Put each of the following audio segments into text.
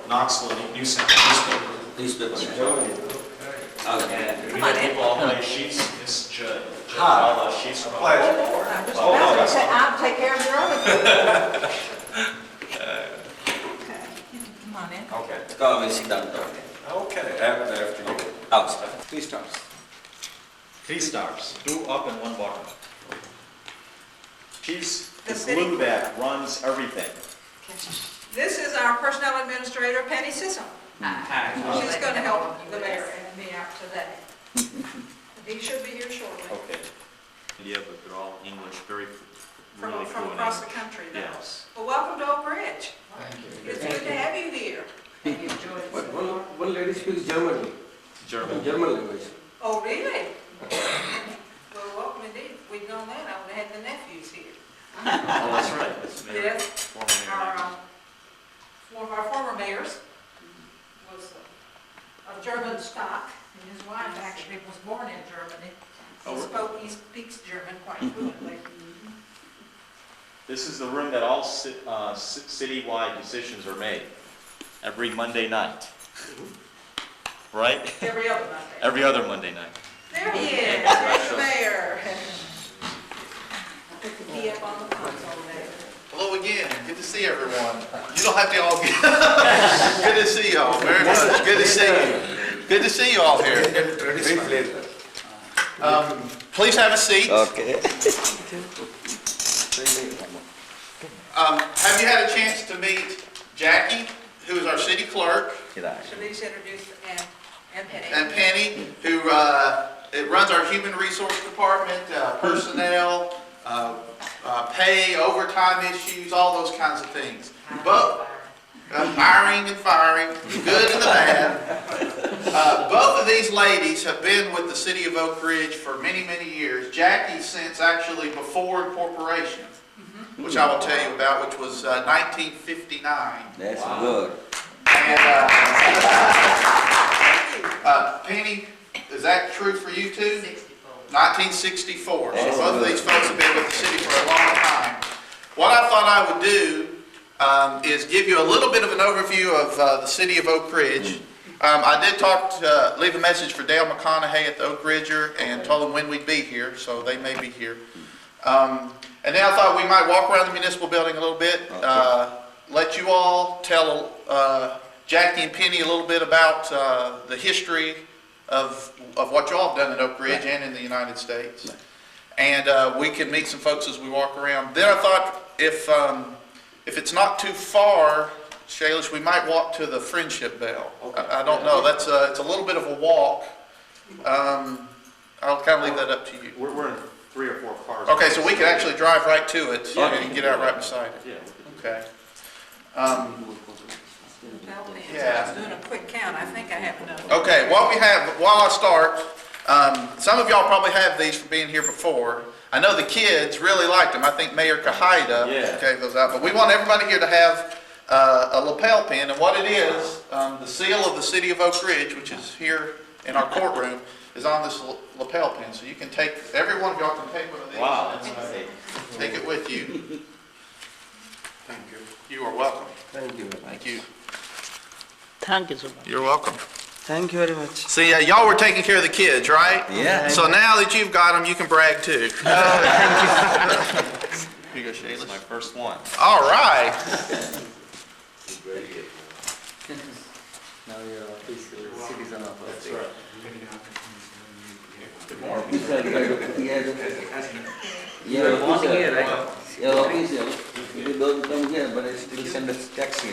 Knoxville newspaper. Okay. We had people all play sheets, Miss Judd, all the sheets from all over. I'll take care of your other food. Okay, come on in. Okay. Come, we'll sit down. Okay, after you. Out. 3 stars. 3 stars, 2 up and 1 bottom. She's the The city- glue that runs everything. This is our personnel administrator, Penny Sissom. She's going to help the mayor and me out today. He should be here shortly. Okay. Yeah, but they're all English, very, From really from fluent across the English. country, though. Yes. Well, welcome to Oak Ridge. It's good to have you here. But one lady speaks German. German. German language. Oh, really? Well, welcome indeed. If we'd known that, I would have had the nephews here. Oh, that's right. That's Mayor- Yes. former Mayor. One of our former mayors was of German stock, and his wife actually was born in Germany. He speaks German quite fluently. This is the room that all citywide decisions are made, every Monday night. Right? Every other Monday. Every other Monday night. There he is, there's the mayor. Put the key up on the console there. Hello again, good to see everyone. You don't have to all get, good to see y'all, very much, good to see you. Good to see you all here. Please have a seat. Okay. Have you had a chance to meet Jackie, who is our city clerk, Shanice introduced and Penny. and Penny, who it runs our human resource department, personnel, pay, overtime issues, all those kinds of things. But hiring and firing, the good and the bad. Both of these ladies have been with the city of Oak Ridge for many, many years. Jackie since actually before incorporation, which I will tell you about, which was 1959. That's good. And Penny, is that true for you too? 1964. So both of these folks have been with the city for a long time. What I thought I would do is give you a little bit of an overview of the city of Oak Ridge. I did leave a message for Dale McConaughey at the Oak Ridger and told them when we'd be here, so they may be here. And then I thought we might walk around the municipal building a little bit, let you all tell Jackie and Penny a little bit about the history of what y'all have done in Oak Ridge and in the United States. And we can meet some folks as we walk around. Then I thought if it's not too far, Shalish, we might walk to the Friendship Bell. I don't know. It's a little bit of a walk. I'll kind of leave that up to you. We're in 3 or 4 cars. Okay, so we could actually drive right to it and get out right beside it. Yeah. Okay. Tell Penny, Yeah. I was doing a quick count, I think I have enough. Okay, while I start, some of y'all probably have these from being here before. I know the kids really liked them. I think Mayor Kahida gave those out. But we want everybody here to have a lapel pin. And what it is, the seal of the city of Oak Ridge, which is here in our courtroom, is on this lapel pin. So you can take, every one of y'all can take one of these. Wow, and, that's amazing. take it with you. Thank you. You are welcome. Thank you. Thank you. Thank you so much. You're welcome. Thank you very much. See, y'all were taking care of the kids, right? Yeah. So now that you've got them, you can brag too. Thank Here you go, This is Shayla. my first one. All right. Now you're a citizen of us. Good morning. You're working here, right? Your official, you don't come here, but I still send a tax here.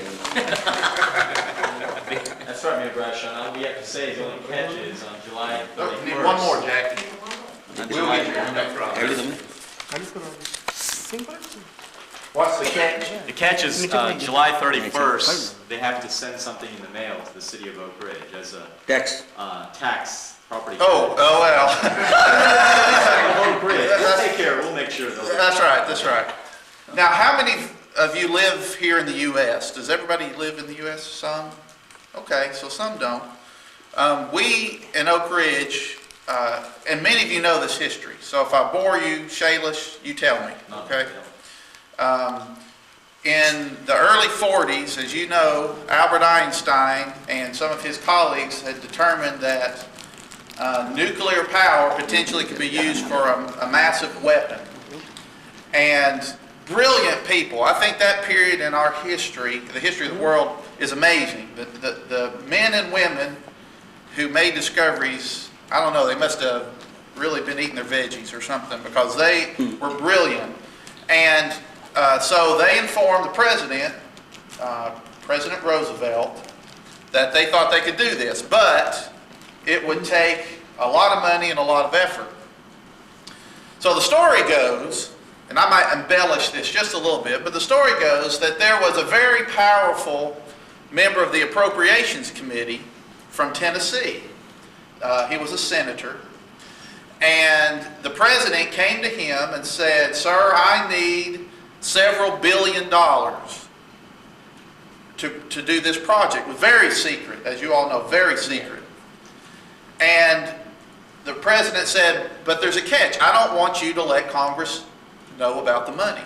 That's right, Mayor Bradshaw. All we have to say is the only catch is on July 31st. Need one more, Jackie. On We'll July get you one back from. What's the catch? The catch is July 31st, they have to send something in the mail to the city of Oak Ridge as a Tax. tax property. Oh well. Oak Ridge, we'll take care of it, we'll make sure. That's right, that's right. Now, how many of you live here in the U.S.? Does everybody live in the U.S.? Some? Okay, so some don't. We in Oak Ridge, and many of you know this history, so if I bore you, Shaylish, you tell me, okay? in the early 40s, as you know, Albert Einstein and some of his colleagues had determined that nuclear power potentially could be used for a massive weapon. And brilliant people. I think that period in our history, the history of the world, is amazing. The men and women who made discoveries, I don't know, they must have really been eating their veggies or something, because they were brilliant. And so they informed the president, President Roosevelt, that they thought they could do this, but it would take a lot of money and a lot of effort. So the story goes, and I might embellish this just a little bit, but the story goes that there was a very powerful member of the Appropriations Committee from Tennessee. He was a senator. And the president came to him and said, "Sir, I need several $billion to do this project." It was very secret, as you all know, very secret. And the president said, "But there's a catch. I don't want you to let Congress know about the money."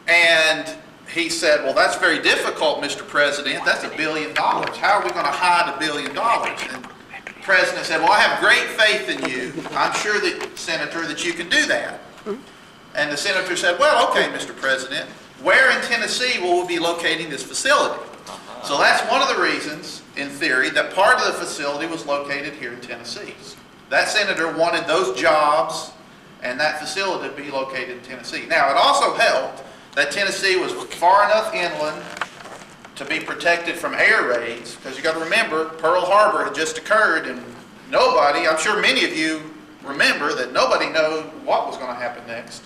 And he said, "Well, that's very difficult, Mr. President. That's $1 billion. How are we going to hide $1 billion?" And the president said, "Well, I have great faith in you. I'm sure that, Senator, that you can do that." And the senator said, "Well, okay, Mr. President, where in Tennessee will we be locating this facility?" So that's one of the reasons, in theory, that part of the facility was located here in Tennessee. That senator wanted those jobs and that facility to be located in Tennessee. Now, it also helped that Tennessee was far enough inland to be protected from air raids, because you got to remember, Pearl Harbor had just occurred, and nobody, I'm sure many of you remember that nobody knew what was going to happen next.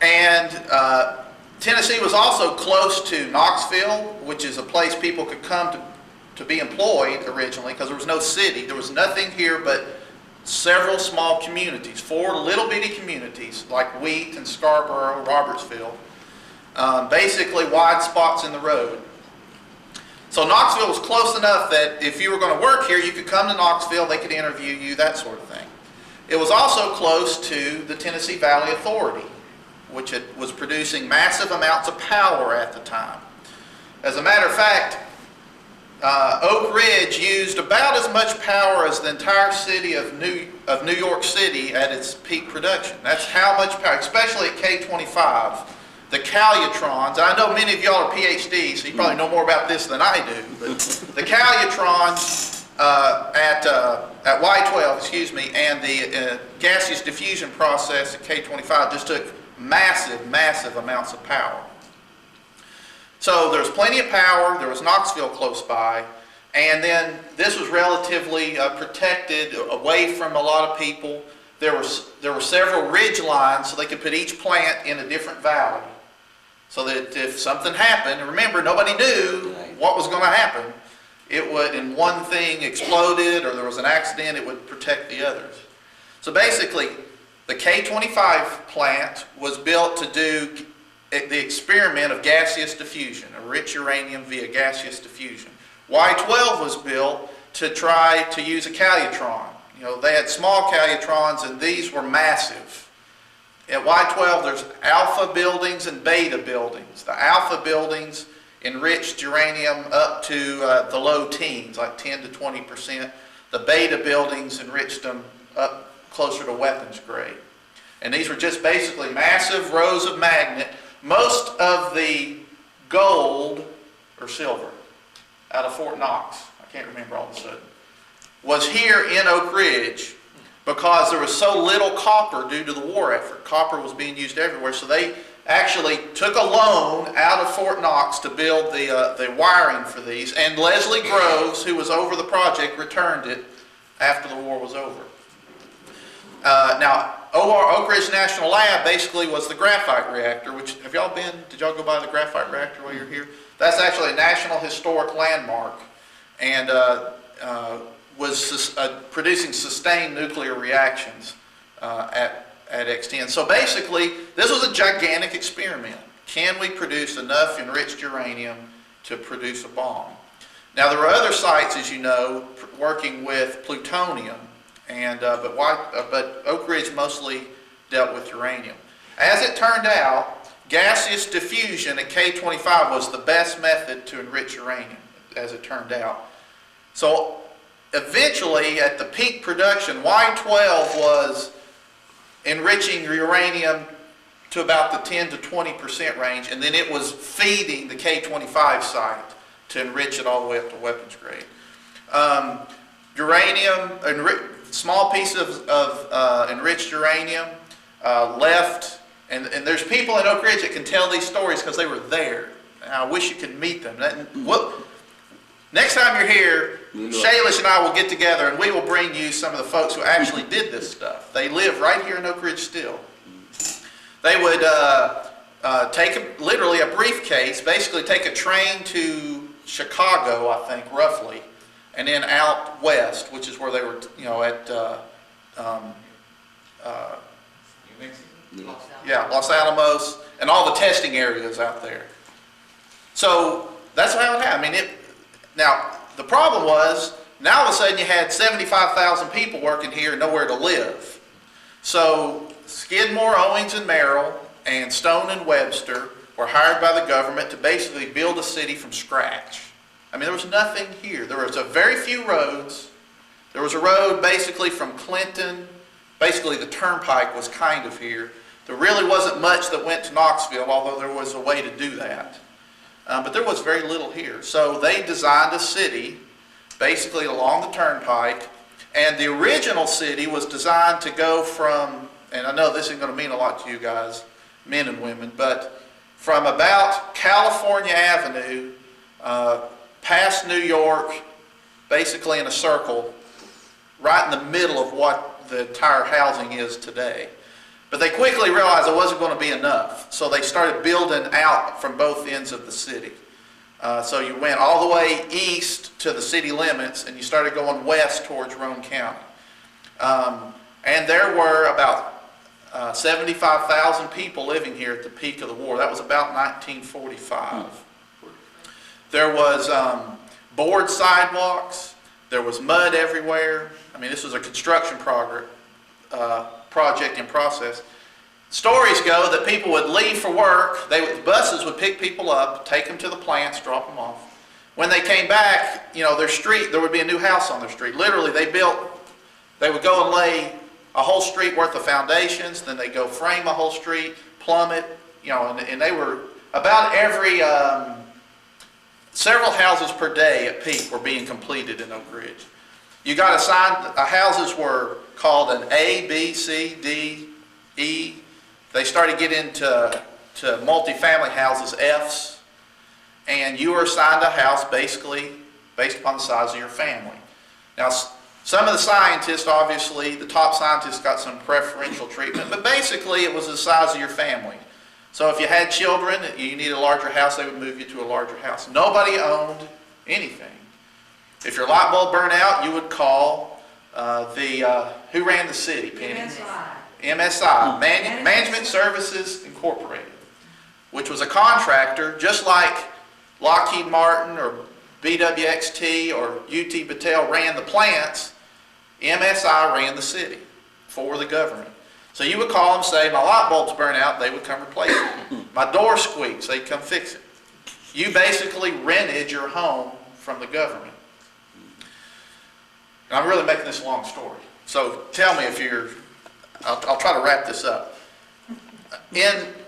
And Tennessee was also close to Knoxville, which is a place people could come to be employed originally, because there was no city. There was nothing here but several small communities, 4 little bitty communities like Wheat and Scarborough, Robertsville, basically wide spots in the road. So Knoxville was close enough that if you were going to work here, you could come to Knoxville, they could interview you, that sort of thing. It was also close to the Tennessee Valley Authority, which was producing massive amounts of power at the time. As a matter of fact, Oak Ridge used about as much power as the entire city of New York City at its peak production. That's how much power, especially at K25. The Calutrons, I know many of y'all are PhDs, so you probably know more about this than I do, but the Calutrons at Y12, excuse me, and the gaseous diffusion process at K25 just took massive, massive amounts of power. So there was plenty of power, there was Knoxville close by, and then this was relatively protected away from a lot of people. There were several ridge lines, so they could put each plant in a different valley. So that if something happened, and remember, nobody knew what was going to happen, it would, and one thing exploded or there was an accident, it would protect the others. So basically, the K25 plant was built to do the experiment of gaseous diffusion, enrich uranium via gaseous diffusion. Y12 was built to try to use a Calutron. You know, they had small Calutrons, and these were massive. At Y12, there's alpha buildings and beta buildings. The alpha buildings enriched uranium up to the low teens, like 10 to 20%. The beta buildings enriched them up closer to weapons grade. And these were just basically massive rows of magnet. Most of the gold, or silver, out of Fort Knox, I can't remember all of a sudden, was here in Oak Ridge because there was so little copper due to the war effort. Copper was being used everywhere, so they actually took a loan out of Fort Knox to build the wiring for these, and Leslie Groves, who was over the project, returned it after the war was over. Now, Oak Ridge National Lab basically was the Graphite Reactor, which, have y'all been, did y'all go by the Graphite Reactor while you're here? That's actually a National Historic Landmark, and was producing sustained nuclear reactions at X10. So basically, this was a gigantic experiment. Can we produce enough enriched uranium to produce a bomb? Now, there were other sites, as you know, working with plutonium, and but Oak Ridge mostly dealt with uranium. As it turned out, gaseous diffusion at K25 was the best method to enrich uranium, as it turned out. So eventually, at the peak production, Y12 was enriching uranium to about the 10 to 20% range, and then it was feeding the K25 site to enrich it all the way up to weapons grade. Uranium, small piece of enriched uranium left, and there's people in Oak Ridge that can tell these stories because they were there. And I wish you could meet them. Next time you're here, Shalish and I will get together and we will bring you some of the folks who actually did this stuff. They live right here in Oak Ridge still. They would take literally a briefcase, basically take a train to Chicago, I think, roughly, and then out west, which is where they were, at Los Alamos, and all the testing areas out there. So that's how it happened. Now, the problem was, now all of a sudden you had 75,000 people working here and nowhere to live. So Skidmore, Owings and Merrill, and Stone and Webster were hired by the government to basically build a city from scratch. There was nothing here. There was a very few roads. There was a road basically from Clinton. Basically the turnpike was kind of here. There really wasn't much that went to Knoxville, although there was a way to do that. But there was very little here. So they designed a city basically along the turnpike, and the original city was designed to go from, and I know this isn't going to mean a lot to you guys, men and women, but from about California Avenue past New York, basically in a circle, right in the middle of what the entire housing is today. But they quickly realized it wasn't going to be enough, so they started building out from both ends of the city. So you went all the way east to the city limits, and you started going west towards Roane County. And there were about 75,000 people living here at the peak of the war. That was about 1945. There was board sidewalks. There was mud everywhere. This was a construction project in process. Stories go that people would leave for work. Buses would pick people up, take them to the plants, drop them off. When they came back, their street, there would be a new house on their street. Literally, they would go and lay a whole street worth of foundations, then they go frame a whole street, plumb it, and they were about every several houses per day at peak were being completed in Oak Ridge. You got assigned, houses were called an A, B, C, D, E. They started getting into multifamily houses, Fs, and you were assigned a house basically based upon the size of your family. Now, some of the scientists, obviously, the top scientists got some preferential treatment, but basically it was the size of your family. So if you had children, you needed a larger house, they would move you to a larger house. Nobody owned anything. If your light bulb burned out, you would call who ran the city, Penny? MSI, Management Services Incorporated, which was a contractor, just like Lockheed Martin or BWXT or UT Battelle ran the plants. MSI ran the city for the government. So you would call them, say, my light bulb's burnt out, they would come replace it. My door squeaks, they'd come fix it. You basically rented your home from the government. And I'm really making this a long story. So tell me if you're, I'll try to wrap this up.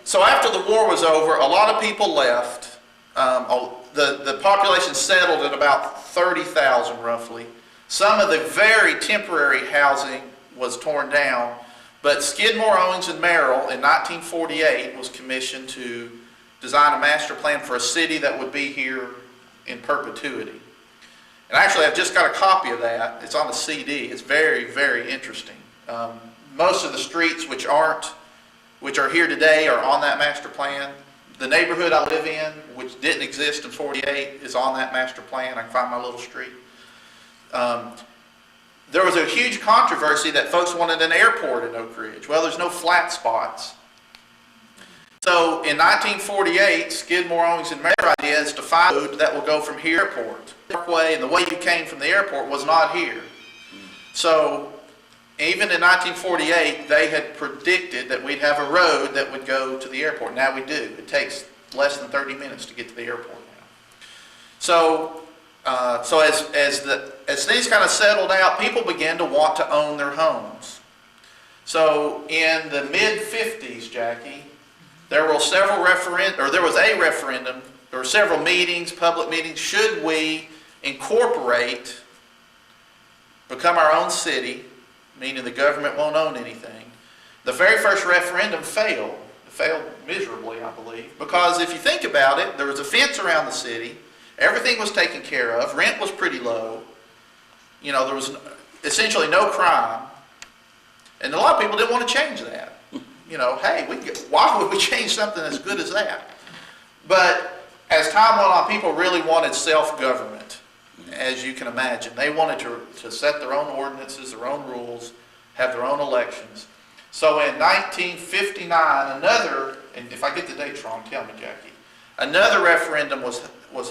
So after the war was over, a lot of people left. The population settled at about 30,000 roughly. Some of the very temporary housing was torn down, but Skidmore, Owings and Merrill in 1948 was commissioned to design a master plan for a city that would be here in perpetuity. And actually, I've just got a copy of that. It's on the CD. It's very, very interesting. Most of the streets which are here today are on that master plan. The neighborhood I live in, which didn't exist in 48, is on that master plan. I can find my little street. There was a huge controversy that folks wanted an airport in Oak Ridge. Well, there's no flat spots. So in 1948, Skidmore, Owings and Merrill idea is to find a road that will go from here to the airport. And the way you came from the airport was not here. So Even in 1948, they had predicted that we'd have a road that would go to the airport. Now we do. It takes less than 30 minutes to get to the airport now. So, as things kind of settled out, people began to want to own their homes. So in the mid-50s, Jackie, there were several there was a referendum. There were several meetings, public meetings. Should we incorporate, become our own city, meaning the government won't own anything? The very first referendum failed. It failed miserably, I believe, because if you think about it, there was a fence around the city. Everything was taken care of. Rent was pretty low. You know, there was essentially no crime. And a lot of people didn't want to change that. You know, hey, why would we change something as good as that? But as time went on, people really wanted self-government, as you can imagine. They wanted to set their own ordinances, their own rules, have their own elections. So in 1959, and if I get the dates wrong, tell me, Jackie, another referendum was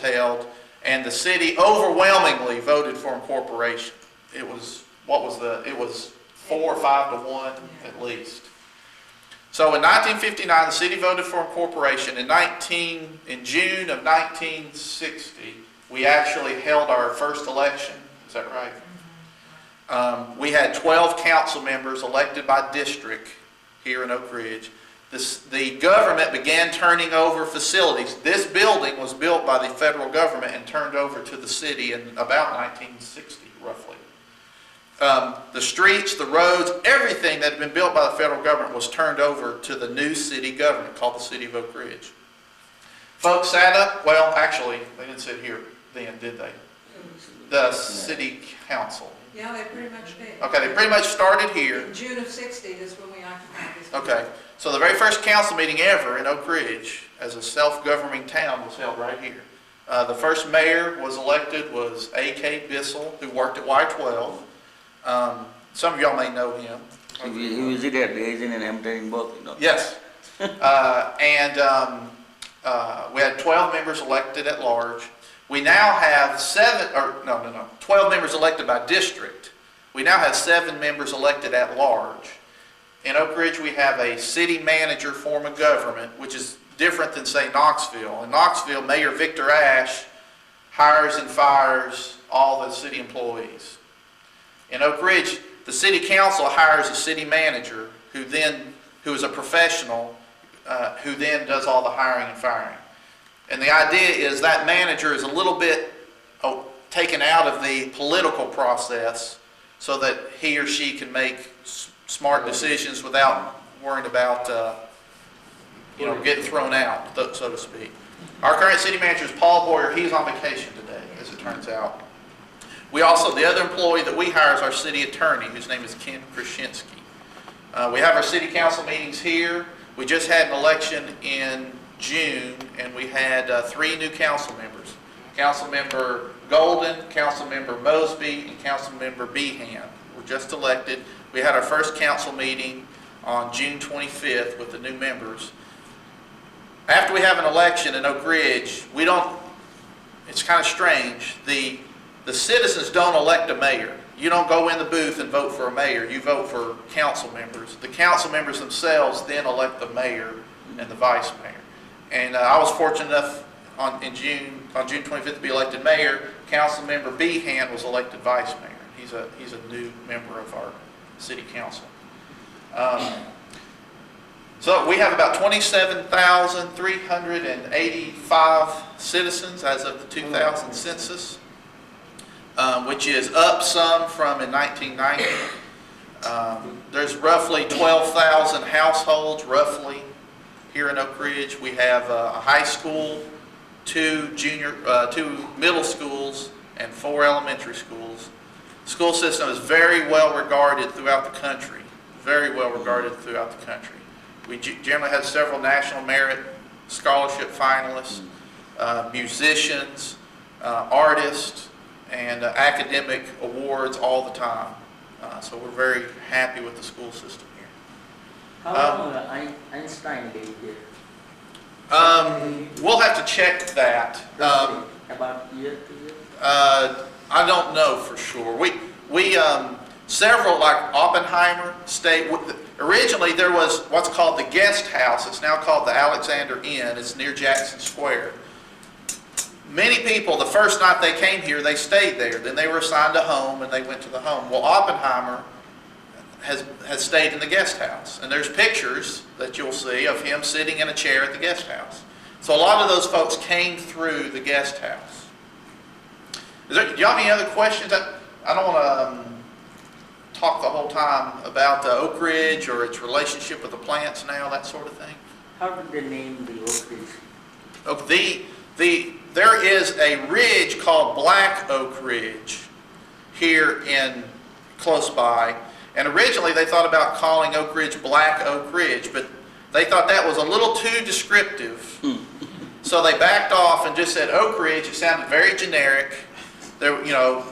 held, and the city overwhelmingly voted for incorporation. It was 4 or 5 to 1 at least. So in 1959, the city voted for incorporation. In June of 1960, we actually held our first election. Is that right? We had 12 council members elected by district here in Oak Ridge. The government began turning over facilities. This building was built by the federal government and turned over to the city in about 1960, roughly. The streets, the roads, everything that had been built by the federal government was turned over to the new city government called the City of Oak Ridge. Folks sat up, well, actually, they didn't sit here then, did they? The city council. Yeah, they pretty much did. Okay, they pretty much started here. In June of '60 is when we occupied this. Okay, so the very first council meeting ever in Oak Ridge as a self-governing town was held right here. The first mayor was elected was A.K. Bissell, who worked at Y12. Some of y'all may know him. He visited at Asian and Hampton both, you know. Yes. We had 12 members elected at large. We now have 12 members elected by district. We now have 7 members elected at large. In Oak Ridge, we have a city manager form of government, which is different than, say, Knoxville. In Knoxville, Mayor Victor Ash hires and fires all the city employees. In Oak Ridge, the city council hires a city manager who is a professional, who then does all the hiring and firing. And the idea is that manager is a little bit taken out of the political process so that he or she can make smart decisions without worrying about getting thrown out, so to speak. Our current city manager is Paul Boyer. He's on vacation today, as it turns out. The other employee that we hire is our city attorney, whose name is Ken Krasinski. We have our city council meetings here. We just had an election in June, and we had 3 new council members. Councilmember Golden, Councilmember Mosby, and Councilmember Behan were just elected. We had our first council meeting on June 25th with the new members. After we have an election in Oak Ridge, it's kind of strange, the citizens don't elect a mayor. You don't go in the booth and vote for a mayor. You vote for council members. The council members themselves then elect the mayor and the vice mayor. And I was fortunate enough on June 25th to be elected mayor. Council member Behan was elected vice mayor. He's a new member of our city council. So we have about 27,385 citizens as of the 2000 census, which is up some from in 1990. There's roughly 12,000 households, roughly, here in Oak Ridge. We have a high school, 2 middle schools, and 4 elementary schools. The school system is very well regarded throughout the country. Very well regarded throughout the country. We generally have several national merit scholarship finalists, musicians, artists, and academic awards all the time. So we're very happy with the school system here. How long Einstein lived here? We'll have to check that. About year to year? I don't know for sure. Several, like Oppenheimer, stayed. Originally, there was what's called the guest house. It's now called the Alexander Inn. It's near Jackson Square. Many people, the first night they came here, they stayed there. Then they were assigned a home, and they went to the home. Well, Oppenheimer has stayed in the guest house. And there's pictures that you'll see of him sitting in a chair at the guest house. So a lot of those folks came through the guest house. Do you have any other questions? I don't want to talk the whole time about Oak Ridge or its relationship with the plants now, that sort of thing. How did they name the Oak Ridge? Oh, there is a ridge called Black Oak Ridge here close by. And originally they thought about calling Oak Ridge Black Oak Ridge, but they thought that was a little too descriptive. So they backed off and just said Oak Ridge. It sounded very generic. There,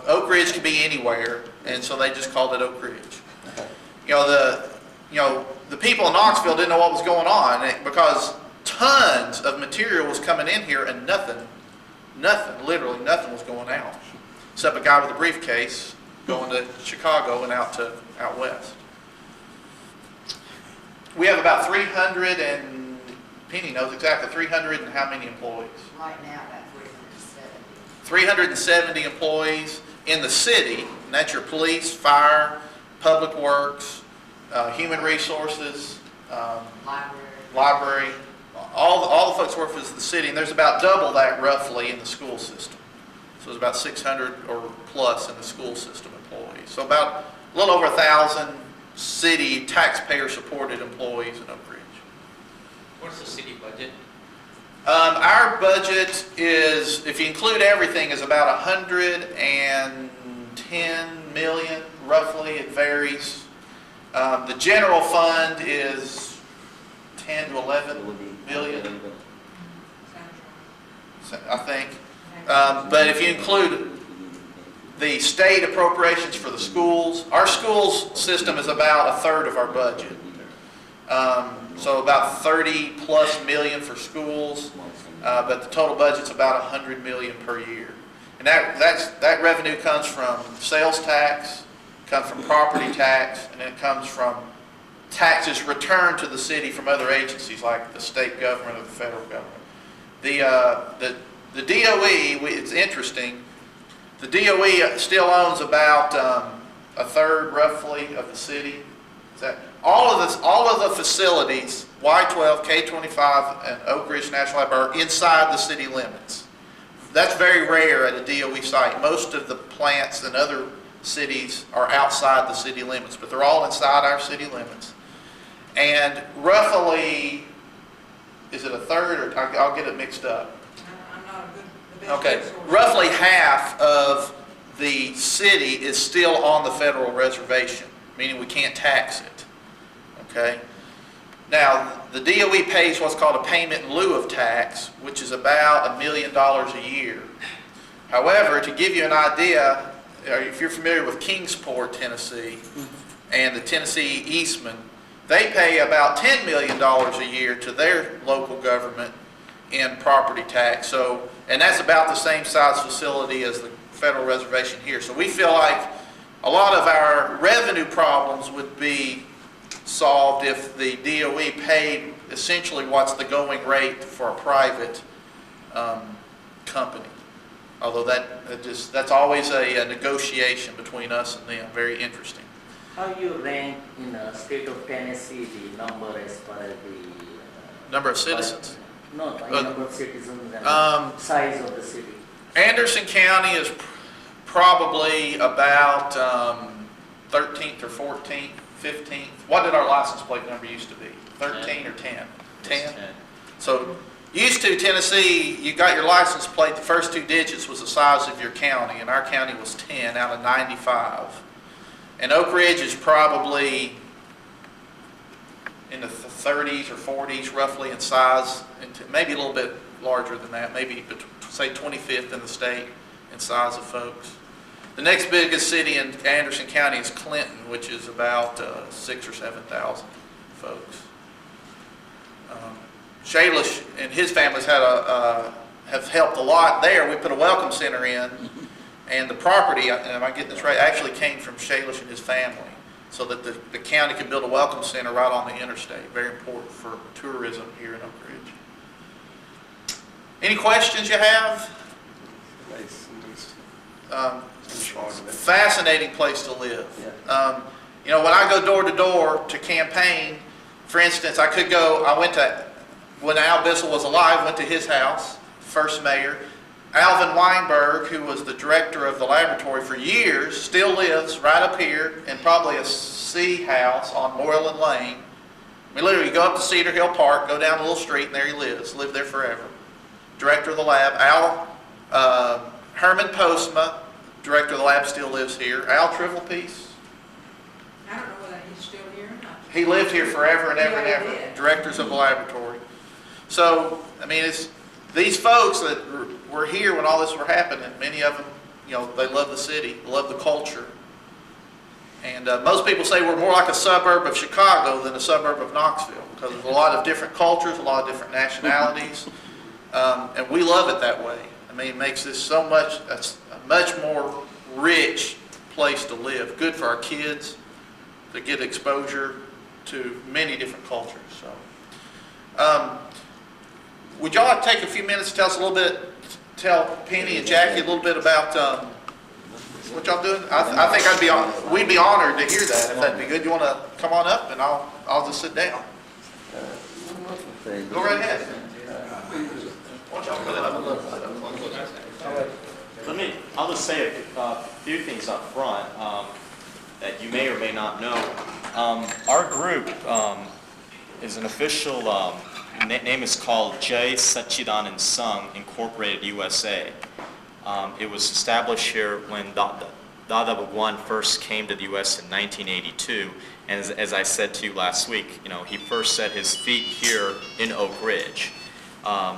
Oak Ridge could be anywhere, and so they just called it Oak Ridge. The people in Knoxville didn't know what was going on because tons of material was coming in here and literally nothing was going out, except a guy with a briefcase going to Chicago and out west. We have about 300 and Penny knows exactly 300 and how many employees? Right now, about 370. 370 employees in the city, and that's your police, fire, public works, human resources, library. All the folks work for the city, and there's about double that roughly in the school system. So there's about 600 or plus in the school system employees. So about a little over 1,000 city taxpayer-supported employees in Oak Ridge. What's the city budget? Our budget is, if you include everything, is about 110 million, roughly. It varies. The general fund is 10 to 11 million, I think. But if you include the state appropriations for the schools, our schools system is about a third of our budget. So about 30 plus million for schools, but the total budget's about 100 million per year. And that revenue comes from sales tax, comes from property tax, and it comes from taxes returned to the city from other agencies like the state government or the federal government. The DOE, it's interesting, the DOE still owns about a third roughly of the city. All of the facilities, Y12, K25, and Oak Ridge National Lab are inside the city limits. That's very rare at a DOE site. Most of the plants in other cities are outside the city limits, but they're all inside our city limits. And roughly, is it a third, or I'll get it mixed up? I'm not a good Okay, source. roughly half of the city is still on the federal reservation, meaning we can't tax it. Okay? Now, the DOE pays what's called a payment in lieu of tax, which is about $1 million a year. However, to give you an idea, if you're familiar with Kingsport, Tennessee, and the Tennessee Eastman, they pay about $10 million a year to their local government in property tax. So, and that's about the same size facility as the federal reservation here. So we feel like a lot of our revenue problems would be solved if the DOE paid essentially what's the going rate for a private company. Although that's always a negotiation between us and them. Very interesting. How you rank in the state of Tennessee the number as far as the Number of citizens. No, the number of citizens and size of the city. Anderson County is probably about 13th or 14th, 15th. What did our license plate number used to be? 13 or 10? 10? So used to Tennessee, you got your license plate, the first two digits was the size of your county, and our county was 10 out of 95. And Oak Ridge is probably in the 30s or 40s roughly in size, maybe a little bit larger than that, maybe say 25th in the state in size of folks. The next biggest city in Anderson County is Clinton, which is about 6,000 or 7,000 folks. Shalish and his families have helped a lot there. We put a welcome center in, And the property, am I getting this right, actually came from Shalish and his family, so that the county could build a welcome center right on the interstate. Very important for tourism here in Oak Ridge. Any questions you have? Fascinating place to live. You know, when I go door to door to campaign, for instance, I went to, when Al Bissell was alive, went to his house, first mayor. Alvin Weinberg, who was the director of the laboratory for years, still lives right up here in probably a C house on Moreland Lane. I mean, literally, you go up to Cedar Hill Park, go down a little street, and there he lives. Lived there forever. Director of the lab. Herman Postma, director of the lab, still lives here. Al Trivelpiece. I don't know whether he's still here or not. He lived here forever and ever and Yeah, ever. he did. Directors of the laboratory. So, I mean, it's these folks that were here when all this were happening. Many of them, you know, they love the city, love the culture. And most people say we're more like a suburb of Chicago than a suburb of Knoxville, because there's a lot of different cultures, a lot of different nationalities, and we love it that way. I mean, it makes this so much, a much more rich place to live. Good for our kids to get exposure to many different cultures. So, would y'all like to take a few minutes to tell us a little bit, tell Penny and Jackie a little bit about what y'all doing? I think we'd be honored to hear that, if that'd be good. You want to come on up, and I'll just sit down. Go right ahead. Why don't y'all go ahead? I'll just say a few things up front that you may or may not know. Our group is an official, name is called J. Satchidanand Sangh Incorporated USA. It was established here when Dada Bhagwan first came to the U.S. in 1982, and as I said to you last week, you know, he first set his feet here in Oak Ridge.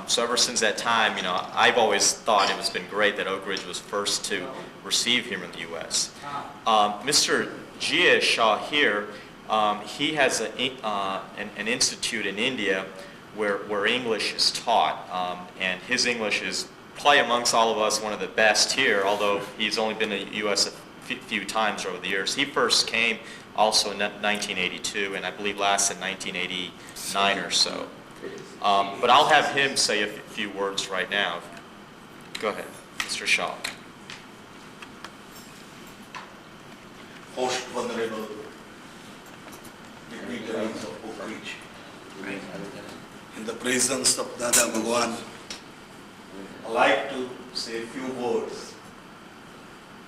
So ever since that time, you know, I've always thought it has been great that Oak Ridge was first to receive him in the U.S. Mr. Jia Shah here, he has an institute in India where English is taught, and his English is probably amongst all of us one of the best here, although he's only been in the U.S. a few times over the years. He first came also in 1982, and I believe last in 1989 or so. But I'll have him say a few words right now. Go ahead, Mr. Shah. Most vulnerable dignitaries of Oak Ridge. In the presence of Dada Bhagwan, I like to say a few words,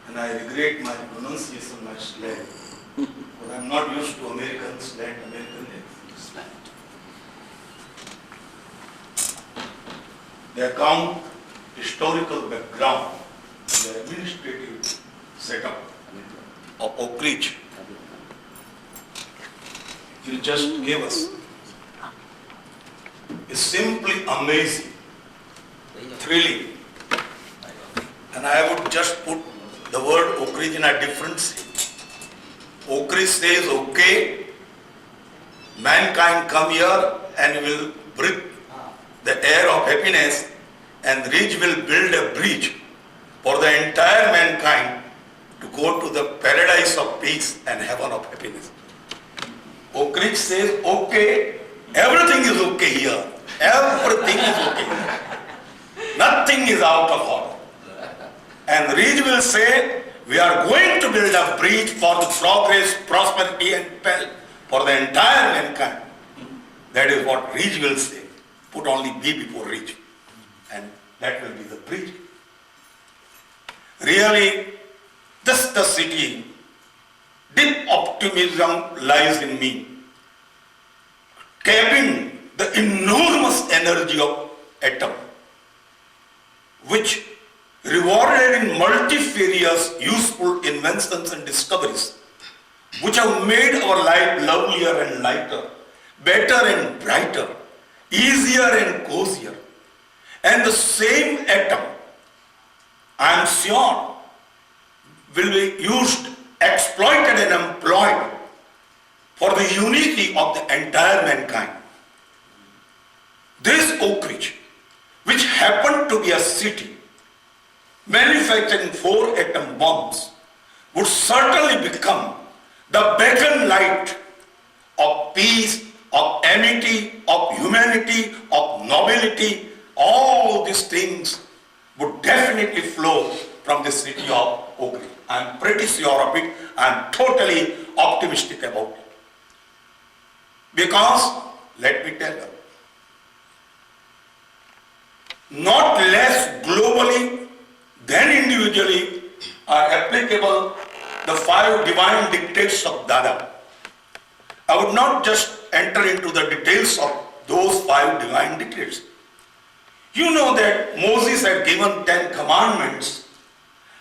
and I regret my pronunciation, my slang, but I'm not used to American slang, American slang. The account, historical background, the administrative setup of Oak Ridge, you just gave us, is simply amazing, thrilling. And I would just put the word Oak Ridge in a different sense. Oak Ridge says, okay, mankind come here and will breathe the air of happiness, and Ridge will build a bridge for the entire mankind to go to the paradise of peace and heaven of happiness. Oak Ridge says, okay, everything is okay here. Everything is okay here. Nothing is out of order. And Ridge will say, we are going to build a bridge for the progress, prosperity and wealth for the entire mankind. That is what Ridge will say. Put only B before Ridge. And that will be the bridge. Really, this the city. Deep optimism lies in me. Tapping the enormous energy of atom, which rewarded in multifarious useful inventions and discoveries, which have made our life lovelier and lighter, better and brighter, easier and cozier. And the same atom, I am sure, will be used, exploited and employed for the unity of the entire mankind. This Oak Ridge, which happened to be a city manufacturing 4 atom bombs would certainly become the beacon light of peace, of amity, of humanity, of nobility. All these things would definitely flow from the city of Oak Ridge. I am pretty sure of it. I am totally optimistic about it. Because, let me tell you, not less globally than individually are applicable the 5 divine dictates of Dada. I would not just enter into the details of those 5 divine dictates. You know that Moses had given 10 commandments,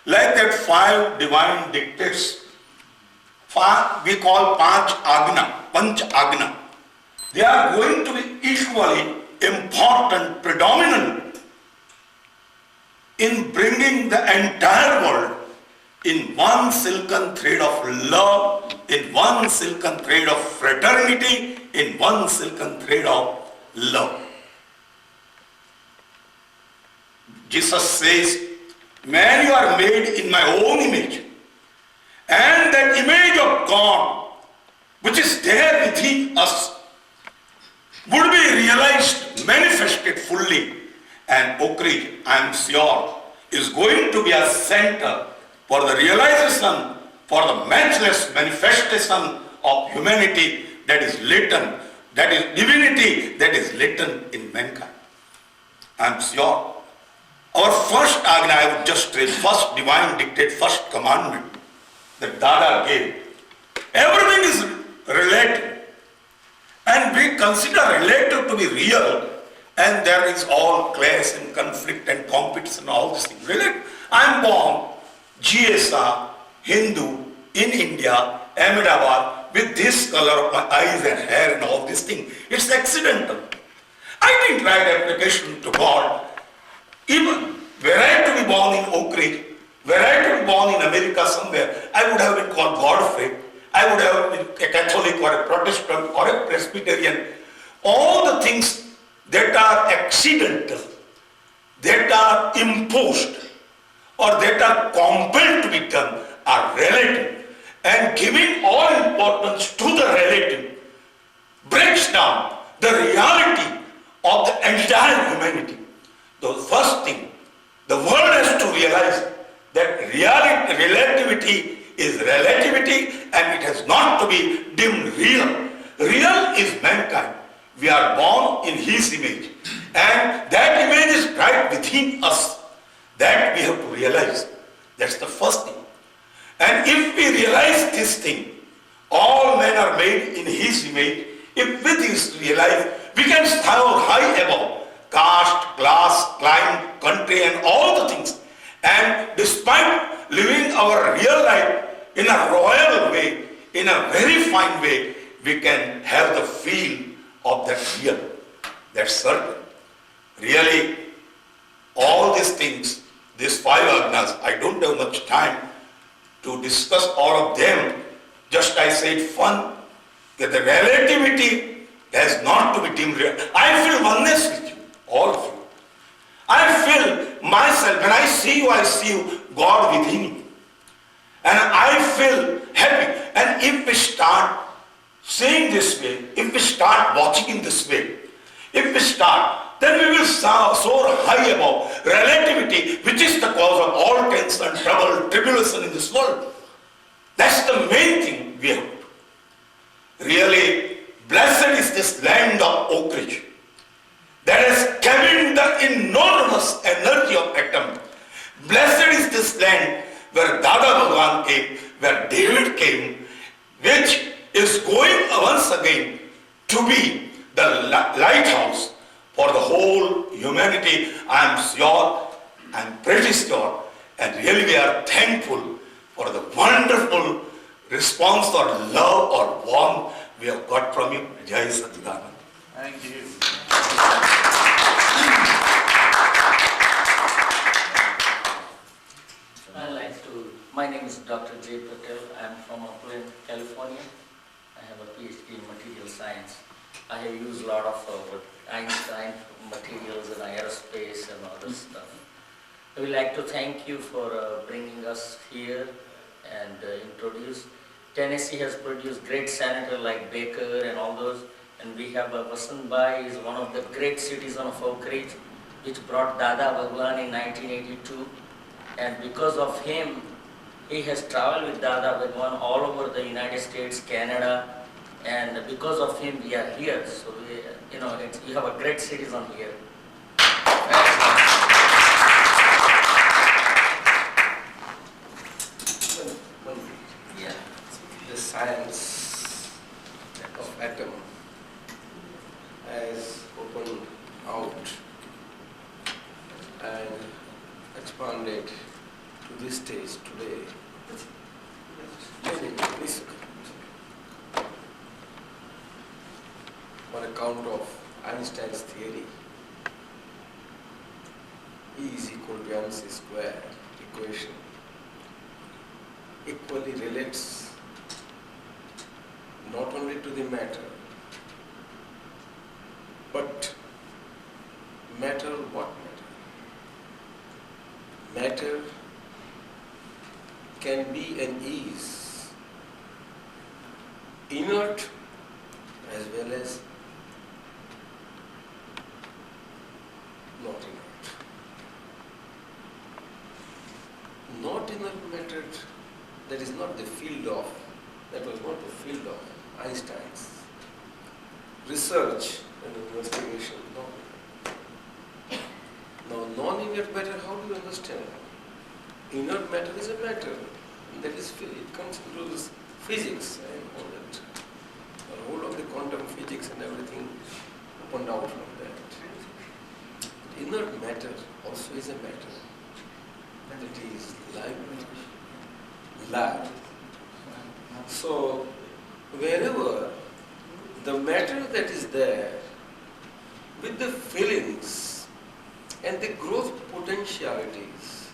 like that 5 divine dictates. We call Panch Agna. They are going to be equally important, predominant in bringing the entire world in one silken thread of love, in one silken thread of fraternity, in one silken thread of love. Jesus says, man, you are made in my own image. And that image of God, which is there within us, would be realized, manifested fully. And Oak Ridge, I am sure, is going to be a center for the realization, for the matchless manifestation of humanity that is latent, that is divinity that is latent in mankind. I am sure. Our first Agna, I would just say, first divine dictate, first commandment that Dada gave. Everything is relative. And we consider relative to be real, and there is all clash and conflict and competition, all these things. Relative. I am born GSA, Hindu, in India, Ahmedabad, with this color of my eyes and hair and all these things. It's accidental. I didn't write application to God. Even were I to be born in Oak Ridge, were I to be born in America somewhere, I would have been called Godfrey. I would have been a Catholic or a Protestant or a Presbyterian. All the things that are accidental, that are imposed, or that are compelled to be done are relative. And giving all importance to the relative breaks down the reality of the entire humanity. The first thing, the world has to realize that relativity is relativity and it has not to be deemed real. Real is mankind. We are born in his image. And that image is right within us. That we have to realize. That's the first thing. And if we realize this thing, all men are made in his image. If with this realize, we can stand high above caste, class, climate, country and all the things. And despite living our real life in a royal way, in a very fine way, we can have the feel of that real. That's certain. Really, all these things, these 5 agnas, I don't have much time to discuss all of them. Just I said fun, that the relativity has not to be deemed real. I feel oneness with you, all of you. I feel myself, when I see you, God within you. And I feel happy. And if we start seeing this way, if we start watching in this way, if we start, then we will soar high above relativity, which is the cause of all tension, trouble, tribulation in this world. That's the main thing we have to do. Really, blessed is this land of Oak Ridge that has cabined the enormous energy of atom. Blessed is this land where Dada Bhagwan came, where David came, which is going once again to be the lighthouse for the whole humanity. I am sure, I am pretty sure, and really we are thankful for the wonderful response or love or warmth we have got from you. Jai Satchidanand. Thank you. My name is Dr. J. Patel. I am from Oakland, California. I have a PhD in material science. I have used a lot of Einstein materials and aerospace and other stuff. I would like to thank you for bringing us here and introduce. Tennessee has produced great senators like Baker and all those, and we have Vasant Bai is one of the great citizens of Oak Ridge, which brought Dada Bhagwan in 1982, and because of him, he has traveled with Dada Bhagwan all over the United States, Canada, and because of him we are here. So you have a great citizen here. Yeah. The science of atom has opened out and expanded to this stage today. On account of Einstein's theory, E is equal to mc square equation equally relates not only to the matter, but matter what matter? Matter can be and is inert as well as not inert. Not inert matter, that is not the field of, that was not the field of Einstein's research and investigation. No. Now, non-inert matter, how do you understand? Inert matter is a matter, and that is, it comes into this physics and all that. The whole of the quantum physics and everything opened out from that. Inert matter also is a matter, and it is live. So, wherever the matter that is there, with the feelings and the growth potentialities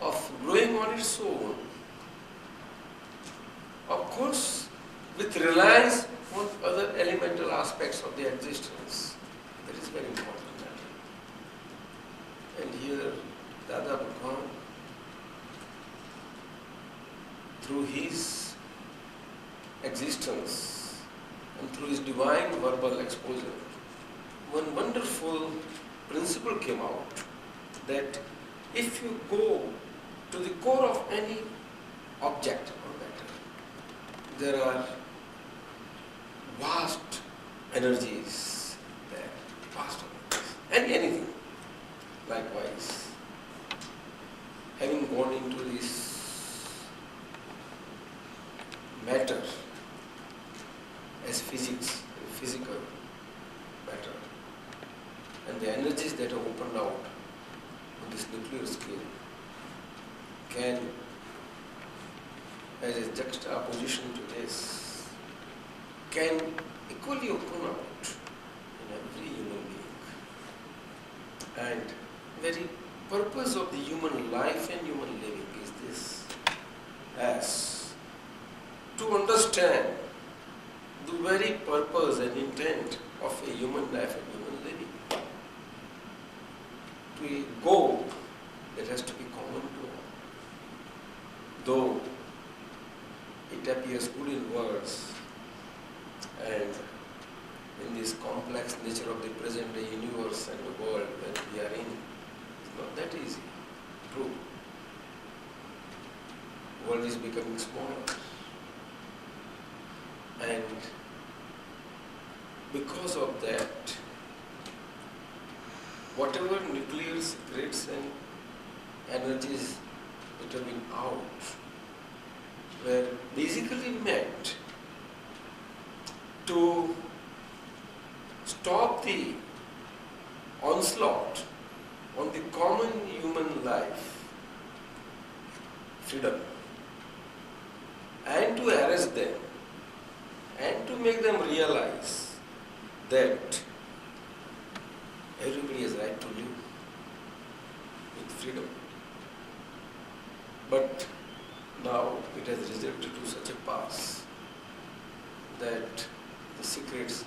of growing on its own, of course, with reliance on other elemental aspects of the existence, that is very important matter. And here, Dada Bhagwan, through his existence and through his divine verbal exposure, one wonderful principle came out that if you go to the core of any object or matter, there are vast energies there, vast energies, and anything. Likewise, having gone into this matter as physics, physical matter, and the energies that are opened out on this nuclear scale can, as a juxtaposition to this, can equally open out in every human being. And very purpose of the human life and human living is this, as to understand the very purpose and intent of a human life and human living, to a goal that has to be common to all. Though it appears good in words, and in this complex nature of the present day universe and the world that we are in, it's not that easy. True. The world is becoming smaller. And because of that, whatever nuclear secrets and energies that have been out were basically meant to stop the onslaught on the common human life, freedom, and to arrest them, and to make them realize that everybody has right to live with freedom. But now it has resulted to such a pass that the secrets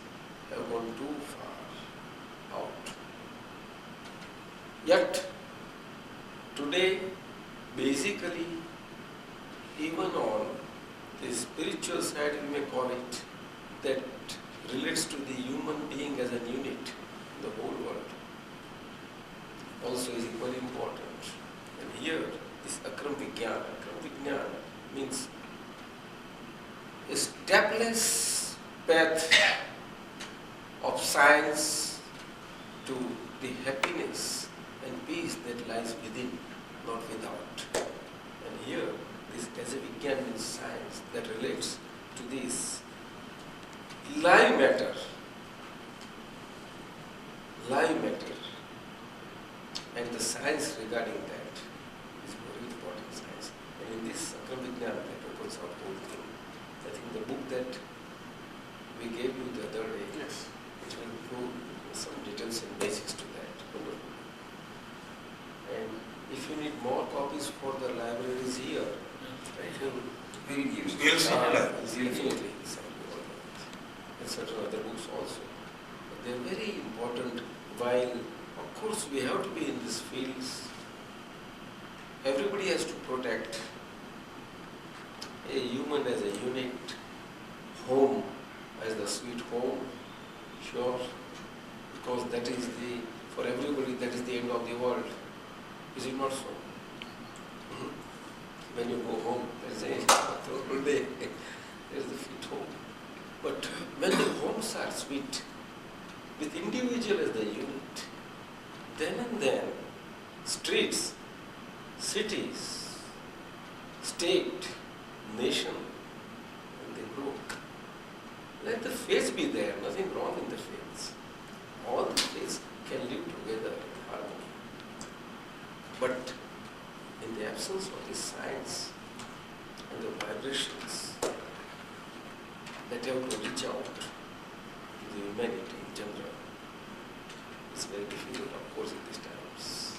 have gone too far out. Yet today, basically, even on the spiritual side, we may call it, that relates to the human being as a unit in the whole world, also is equally important. And here, this Akram Vigyan means established path of science to the happiness and peace that lies within, not without. And here, this Vigyan means science that relates to this live matter, and the science regarding that is very important science. And in this Akram Vigyan that opens out the whole thing. I think the book that we gave you the other day, Yes. it will go some details and basics to that. Wonderful. And if you need more copies for the libraries here, I think We'll supply. definitely and certain other books also. But they are very important. While of course we have to be in these fields, everybody has to protect a human as a unit, home as the sweet home, sure, because that is the, for everybody that is the end of the world. Is it not so? When you go home, there is a whole day, there is the sweet home. But when the homes are sweet, with individual as the unit, then and then, streets, cities, state, nation, and they grow. Let the faith be there, nothing wrong in the faiths. All the faiths can live together in harmony. But in the absence of the science and the vibrations that have to reach out to the humanity in general, it's very difficult, of course, in these times.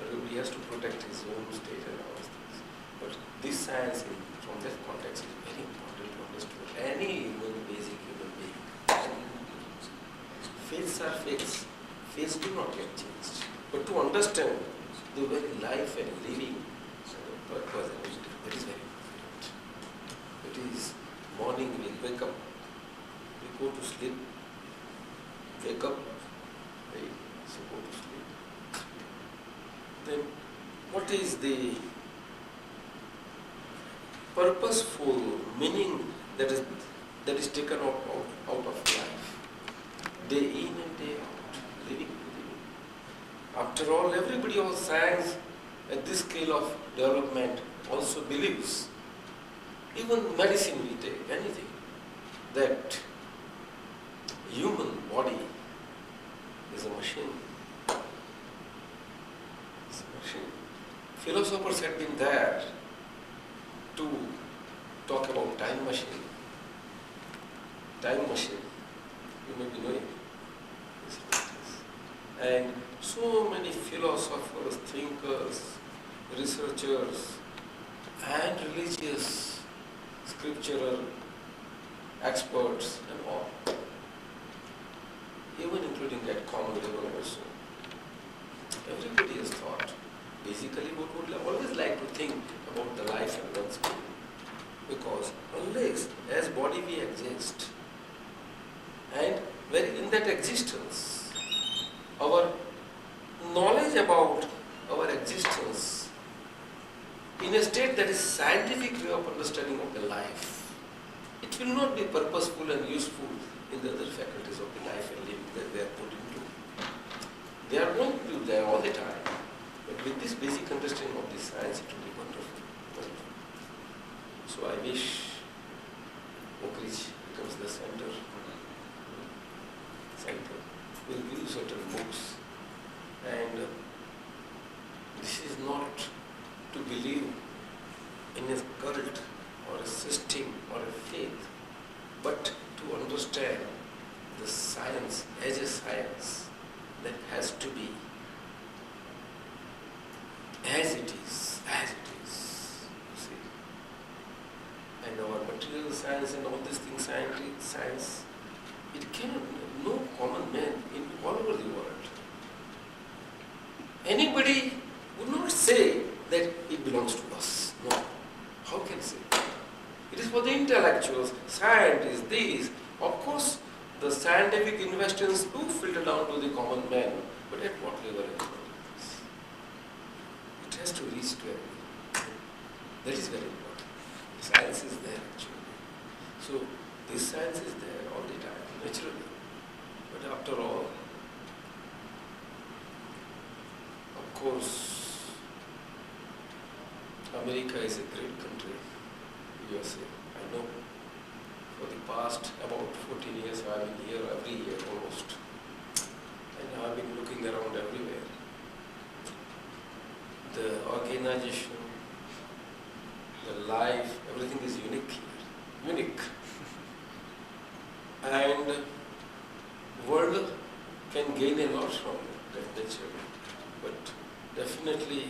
Everybody has to protect his own state and all these things. But this science, from that context, is very important to understand. Any basic human being. Faiths are faiths. Faiths do not get changed. But to understand the very life and living purpose, that is very important. It is morning we wake up, we go to sleep, wake up, right, so go to sleep. Then what is the purposeful meaning that is taken out of life? Day in and day out, living. After all, everybody of science at this scale of development also believes, even medicine we take, anything, that human body is a machine. It's a machine. Philosophers had been there to talk about time machine. Time machine, you may be knowing. And so many philosophers, thinkers, researchers, and religious, scriptural experts and all, even including at common level also. Everybody has thought, basically what would always like to think about the life and one's being. Because unless as body we exist, and very in that existence, our knowledge about our existence in a state that is scientific way of understanding of the life, it will not be purposeful and useful in the other faculties of the life and living that they are put into. They are going to be there all the time. But with this basic understanding of the science, it will be wonderful. Wonderful. So I wish Oak Ridge becomes the center. We'll give you certain books, and this is not to believe in a cult or a system or a faith, but to understand the science as a science that has to be as it is, you see. And our material science and all these things, science, it cannot, no common man in all over the world. Anybody would not say that it belongs to us. No. How can I say? It is for the intellectuals, scientists, these. Of course, the scientific investors do filter down to the common man, but at what level everybody is? It has to reach to everyone. That is very important. Science is there actually. So, this science is there all the time, naturally. But after all, of course, America is a great country, USA. I know. For the past about 14 years, I have been here every year almost. And I have been looking around everywhere. The organization, the life, everything is unique here. Unique. And world can gain a lot from that nature. But definitely,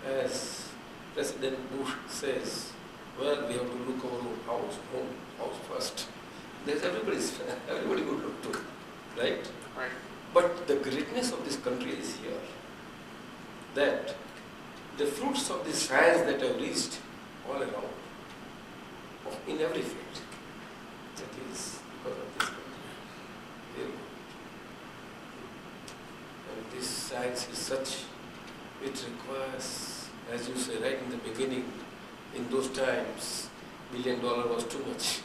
as President Bush says, well, we have to look our home house first. There's everybody would look to, right? Right. But the greatness of this country is here. That the fruits of the science that have reached all around, in every field, that is because of this country. Very good. And this science is such, it requires, as you say right in the beginning, in those times, $1 billion was too much.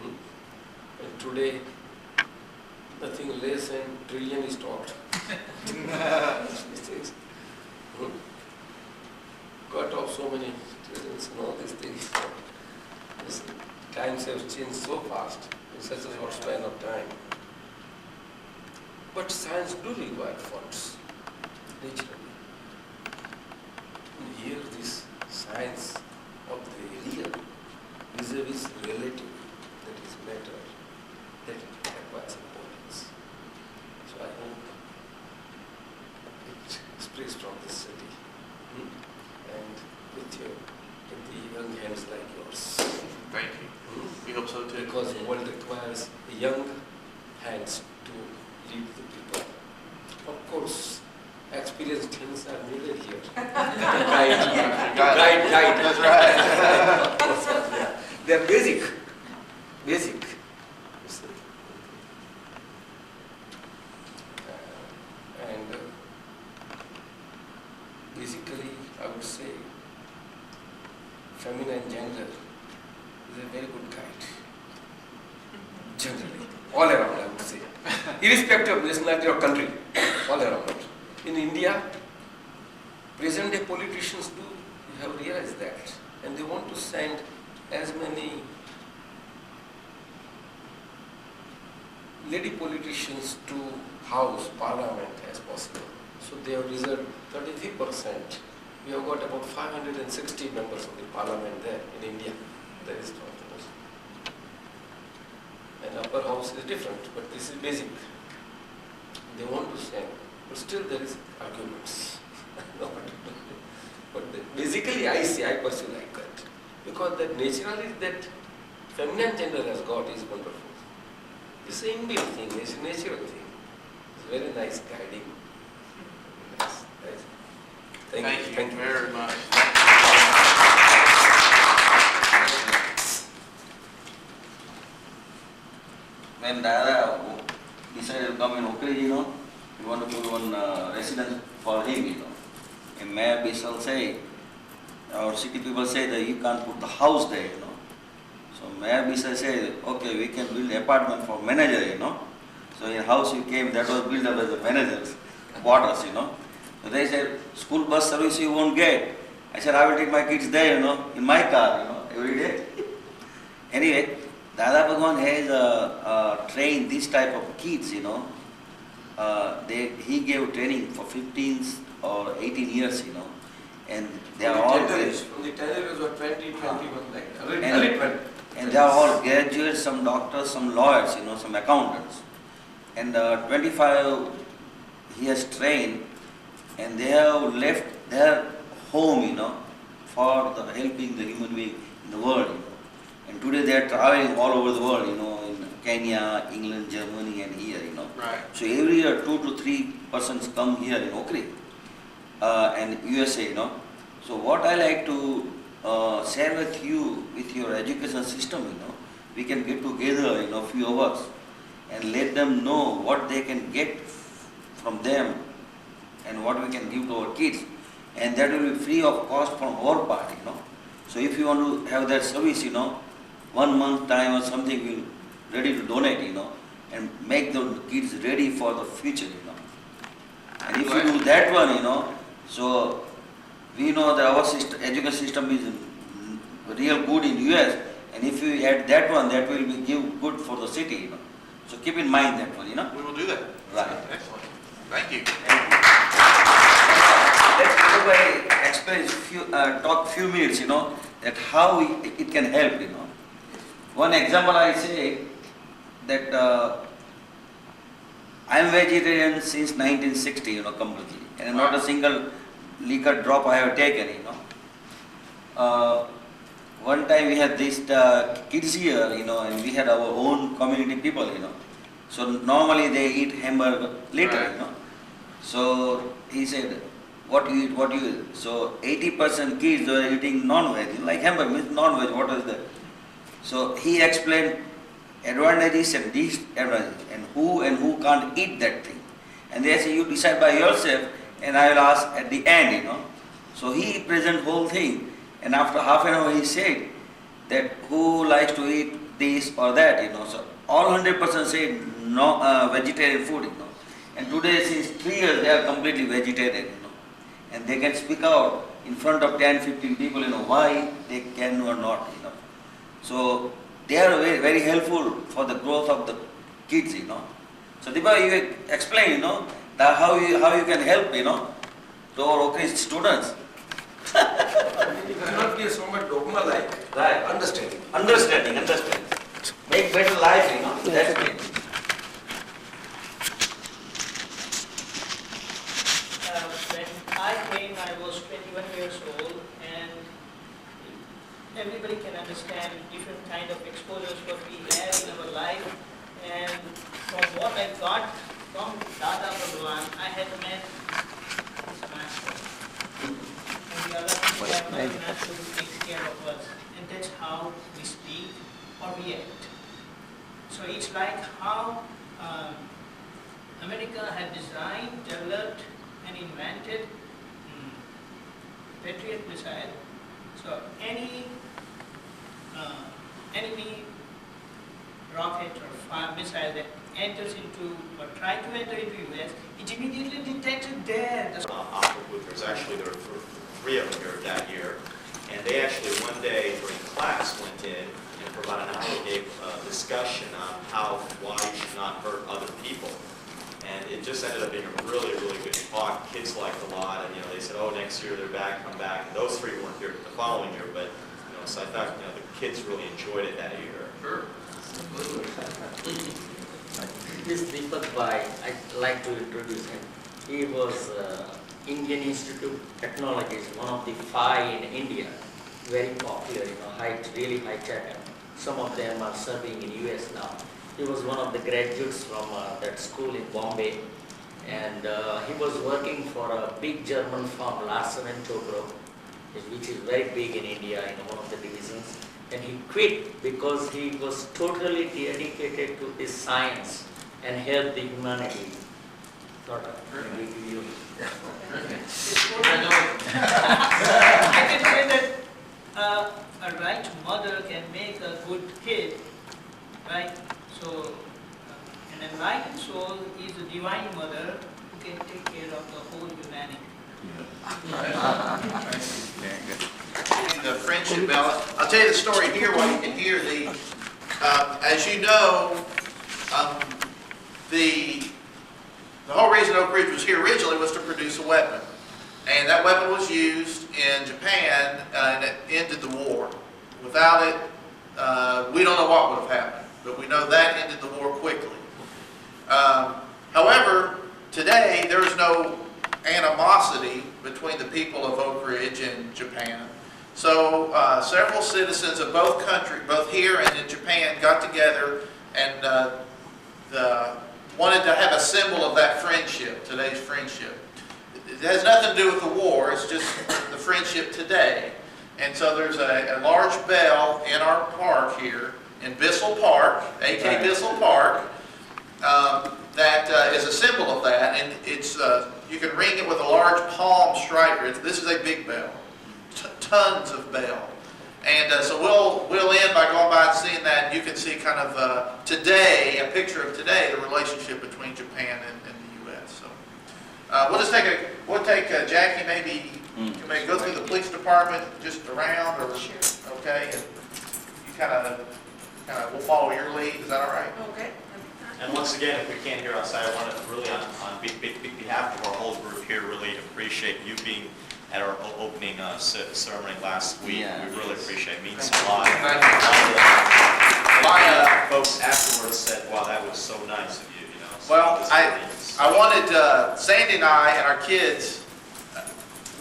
And today, nothing less than trillion is talked. These things. Cut off so many trillions and all these things. This times have changed so fast in such a short span of time. But science do require funds, naturally. And here this science of the real vis-a-vis relative, that is matter, that requires importance. So I hope it spreads from this city and with the young hands like yours. Thank you. We hope so too. Because the world requires young hands to lead the people. Of course, experienced hands are needed here. Guide. That's right. They are basic. Basic. And basically, I would say, feminine gender is a very good guide. Generally, all around, I would say. Irrespective of nationality or country, all around. In India, present-day politicians do have realized that, and they want to send as many lady politicians to House, Parliament as possible. So they have reserved 33%. We have got about 560 members of the Parliament there in India. That is not the most. And upper house is different, but this is basic. They want to send, but still there is arguments. But basically I pursue like that. Because that naturally that feminine gender has got is wonderful. It's an inbuilt thing, it's a natural thing. It's very nice guiding. Nice. Thank you very much. When Dada decided to come in Oakridge, we want to put one residence for him, And Mayor Bissell say, our city people say that you can't put the house there, So Mayor Bissell said, okay, we can build apartment for manager, So in house you came, that was built up as the manager's quarters, So they said, school bus service you won't get. I said, I will take my kids there, in my car, every day. Anyway, Dada Bhagwan has trained this type of kids, he gave training for 15 or 18 years, and they are all from the 10 years or 20, 21, like that. And they are all graduates, some doctors, some lawyers, some accountants. And 25 he has trained, and they have left their home, for the helping the human being in the world, And today they are traveling all over the world, in Kenya, England, Germany, and here, Right. So every year 2 to 3 persons come here in Oakridge. and USA, So what I like to share with you, with your education system, we can get together, few of us, and let them know what they can get from them and what we can give to our kids. And that will be free of cost from our part, So if you want to have that service, 1 month time or something, we're ready to donate, and make the kids ready for the future, And if you do that one, so we know that our education system is real good in US, and if you add that one, that will be give good for the city, So keep in mind that one, We will do that. Right. Excellent. Thank you. Let everybody explain talk few minutes, that how it can help, One example I say that I am vegetarian since 1960, completely, and not a single liquor drop I have taken, One time we had these kids here, and we had our own community people, So normally they eat hamburger later, So he said, what you eat? So 80% kids were eating non-veg, like hamburger means non-veg, what is that? So he explained advantages and disadvantages, and who can't eat that thing. And they say, you decide by yourself, and I will ask at the end, So he present whole thing, and after half an hour he said that who likes to eat this or that, So all 100% said no vegetarian food, And today since 3 years they are completely vegetarian, And they can speak out in front of 10, 15 people, why they can or not, So they are very, very helpful for the growth of the kids, So Deepa, you explain, that how you can help, to our Oak Ridge students. It does not be so much dogma-like. Right. Understanding. Understanding. Make better life, That's it. When I came, I was 21 years old, and everybody can understand different kind of exposures what we have in our life. And from what I got from Dada Bhagwan, I had met his master. And the other thing that my master takes care of us. And that's how we speak or react. So it's like how America had designed, developed, and invented Patriot missile. So any enemy rocket or fire missile that enters into or tries to enter into US, it immediately detects it there. Actually, there were 3 of them here that year, and they actually one day during class went in and for about an hour gave a discussion on why you should not hurt other people. And it just ended up being a really, really good talk. Kids liked a lot, and they said, "Oh, next year they're back, come back." And those 3 weren't here the following year, but so I thought the kids really enjoyed it that year. Sure. This Deepak Bhai, I'd like to introduce him. He was Indian Institute of Technology, one of the 5 in India, very popular, really high tech. Some of them are serving in US now. He was one of the graduates from that school in Bombay, and he was working for a big German firm, Larsen & Toubro, which is very big in India, one of the divisions. And he quit because he was totally dedicated to his science and helped the humanity. I can say that a right mother can make a good kid, right? So, an enlightened soul is a divine mother who can take care of the whole humanity. The friendship bell. I'll tell you the story here while you can hear the. As you know, the whole reason Oak Ridge was here originally was to produce a weapon, and that weapon was used in Japan, and it ended the war. Without it, we don't know what would have happened, but we know that ended the war quickly. However, today there is no animosity between the people of Oak Ridge and Japan. So several citizens of both countries, both here and in Japan, got together and wanted to have a symbol of that friendship, today's friendship. it has nothing to do with the war, it's just the friendship today. And so there's a large bell in our park here, in Bissell Park, AK Bissell Park, that is a symbol of that, and it's you can ring it with a large palm striker. This is a big bell, tons of bell. And so we'll end by going by and seeing that. You can see kind of today, a picture of today, the relationship between Japan and the U.S. So we'll just take Jackie, maybe you may go through the police department just around, or okay, and you kind of we'll follow your lead. Is that all right? Okay. And once again, if we can't hear outside, I want to really, on behalf of our whole group here, really appreciate you being at our opening ceremony last week. Yeah. We really appreciate it. It means a lot. Thank you. My folks afterwards said, wow, that was so nice of you, you know. So Well, this I really is- wanted, Sandy and I and our kids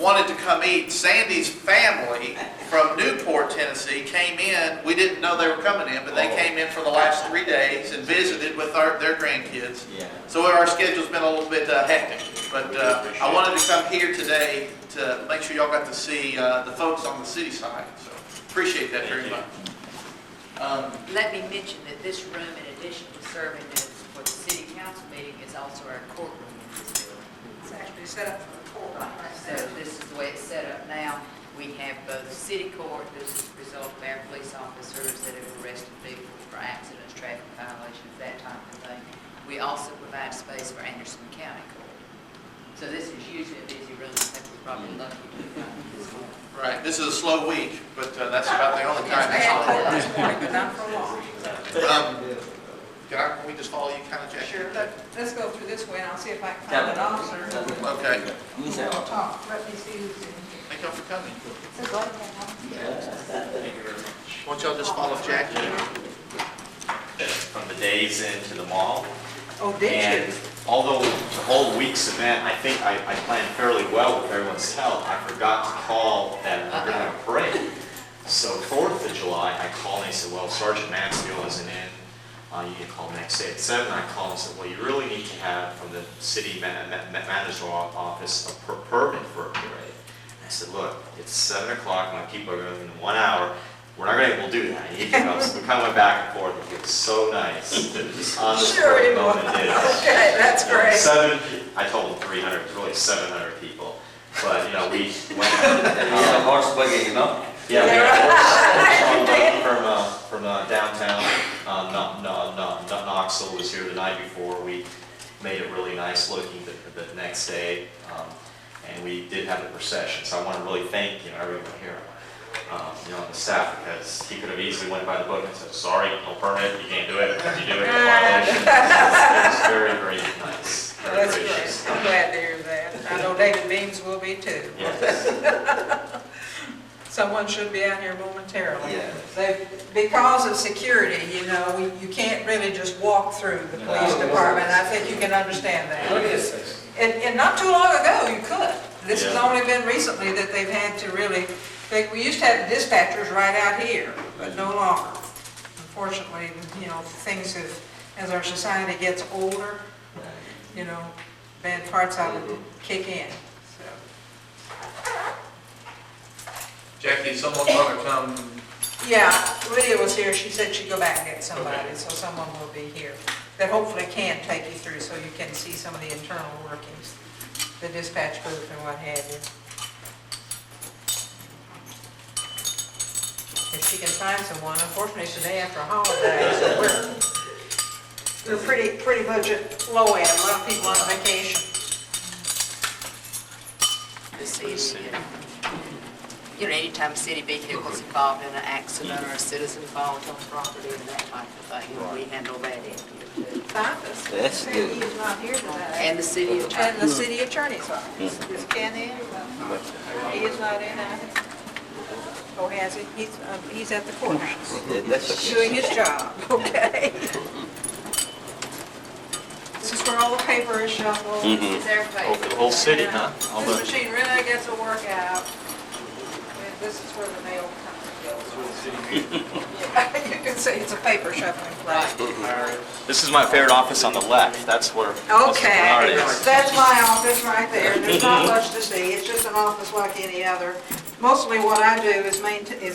wanted to come eat. Sandy's family from Newport, Tennessee came in. We didn't know they were coming in, but they came in for the last 3 days and visited with their grandkids. Yeah. So our schedule's been a little bit hectic, but I wanted to come here today to make sure y'all got to see the folks on the city side. So appreciate that very much. Let me mention that this room, in addition to serving as for the city council meeting, is also our courtroom in this building. It's actually set up for the court right So this is the way it's set up now. We have both city court, this is the result of our police officers that have arrested people for accidents, traffic violations, that type of thing. We also provide space for Anderson County Court. So this is usually a busy room. I think we're probably lucky to have this one. Right. This is a slow week, but that's about the only time. Yes, I had court this morning, but not for long. Can we just follow you, kind of, Jackie? Sure, let's go through this way, and I'll see if I can find an officer. Okay. We'll talk. Let me see who's in here. Thank y'all for coming. Thank you very much. Won't y'all just follow Jackie? From the days into the mall. Oh, did And you? although the whole week's event, I think I planned fairly well with everyone's help, I forgot to call that we're going to have a parade. So 4th of July, I called and he said, well, Sergeant Mansfield isn't in. You can call next day at 7. I called and said, well, you really need to have from the city manager's office a permit for a parade. I said, look, it's 7 o'clock, my people are going in 1 hour. We're not going to be able to do that. You know, so we kind of went back and forth. It was so nice to just on the Sure spur it of the moment was. did it. Okay, that's You know, great. 7, I told them 300, it was really 700 people. But, you know, we went Yeah, horse buggy, you know? yeah, we had from downtown, Knoxville was here the night before. We made it really nice looking the next day, and we did have a procession. So I want to really thank everyone here, the staff, because he could have easily went by the book and said, sorry, no permit, you can't do it. If you do it, it's a violation. It was very, very nice. Well, Very that's gracious. great. I'm glad to hear that. I know David Beams will be too. Yes. Someone should be out here momentarily. Yeah. Because of security, you can't really just walk through the police department. I think you can understand that. And not too long ago, you could. This has only been recently that they've had to really, we used to have the dispatchers right out here, but no longer. Unfortunately, things have, as our society gets older, bad parts of it kick in. Jackie, is someone going to come? Yeah, Lydia was here, she said she'd go back and get somebody, so someone will be here that hopefully can take you through so you can see some of the internal workings, the dispatch booth and what have you. If she can find someone, unfortunately it's the day after a holiday, so we're pretty budget low end, a lot of people on vacation. The city, anytime city vehicles involved in an accident or a citizen falls on property and that type of thing, we handle that in here too. That's good. He is not here today. And the city attorney. And the city attorney's office. Is Ken in? He is not in either. Oh, has he? He's at the courthouse, doing his job, okay? This is where all the paper is shuffled. This is their paper. For the whole city, huh? This machine really gets a workout. And this is where the mail company goes. You can see it's a paper shuffling place. This is my favorite office on the left. That's where most of Okay, Bernard is. that's my office right there. There's not much to see. It's just an office like any other. Mostly what I do is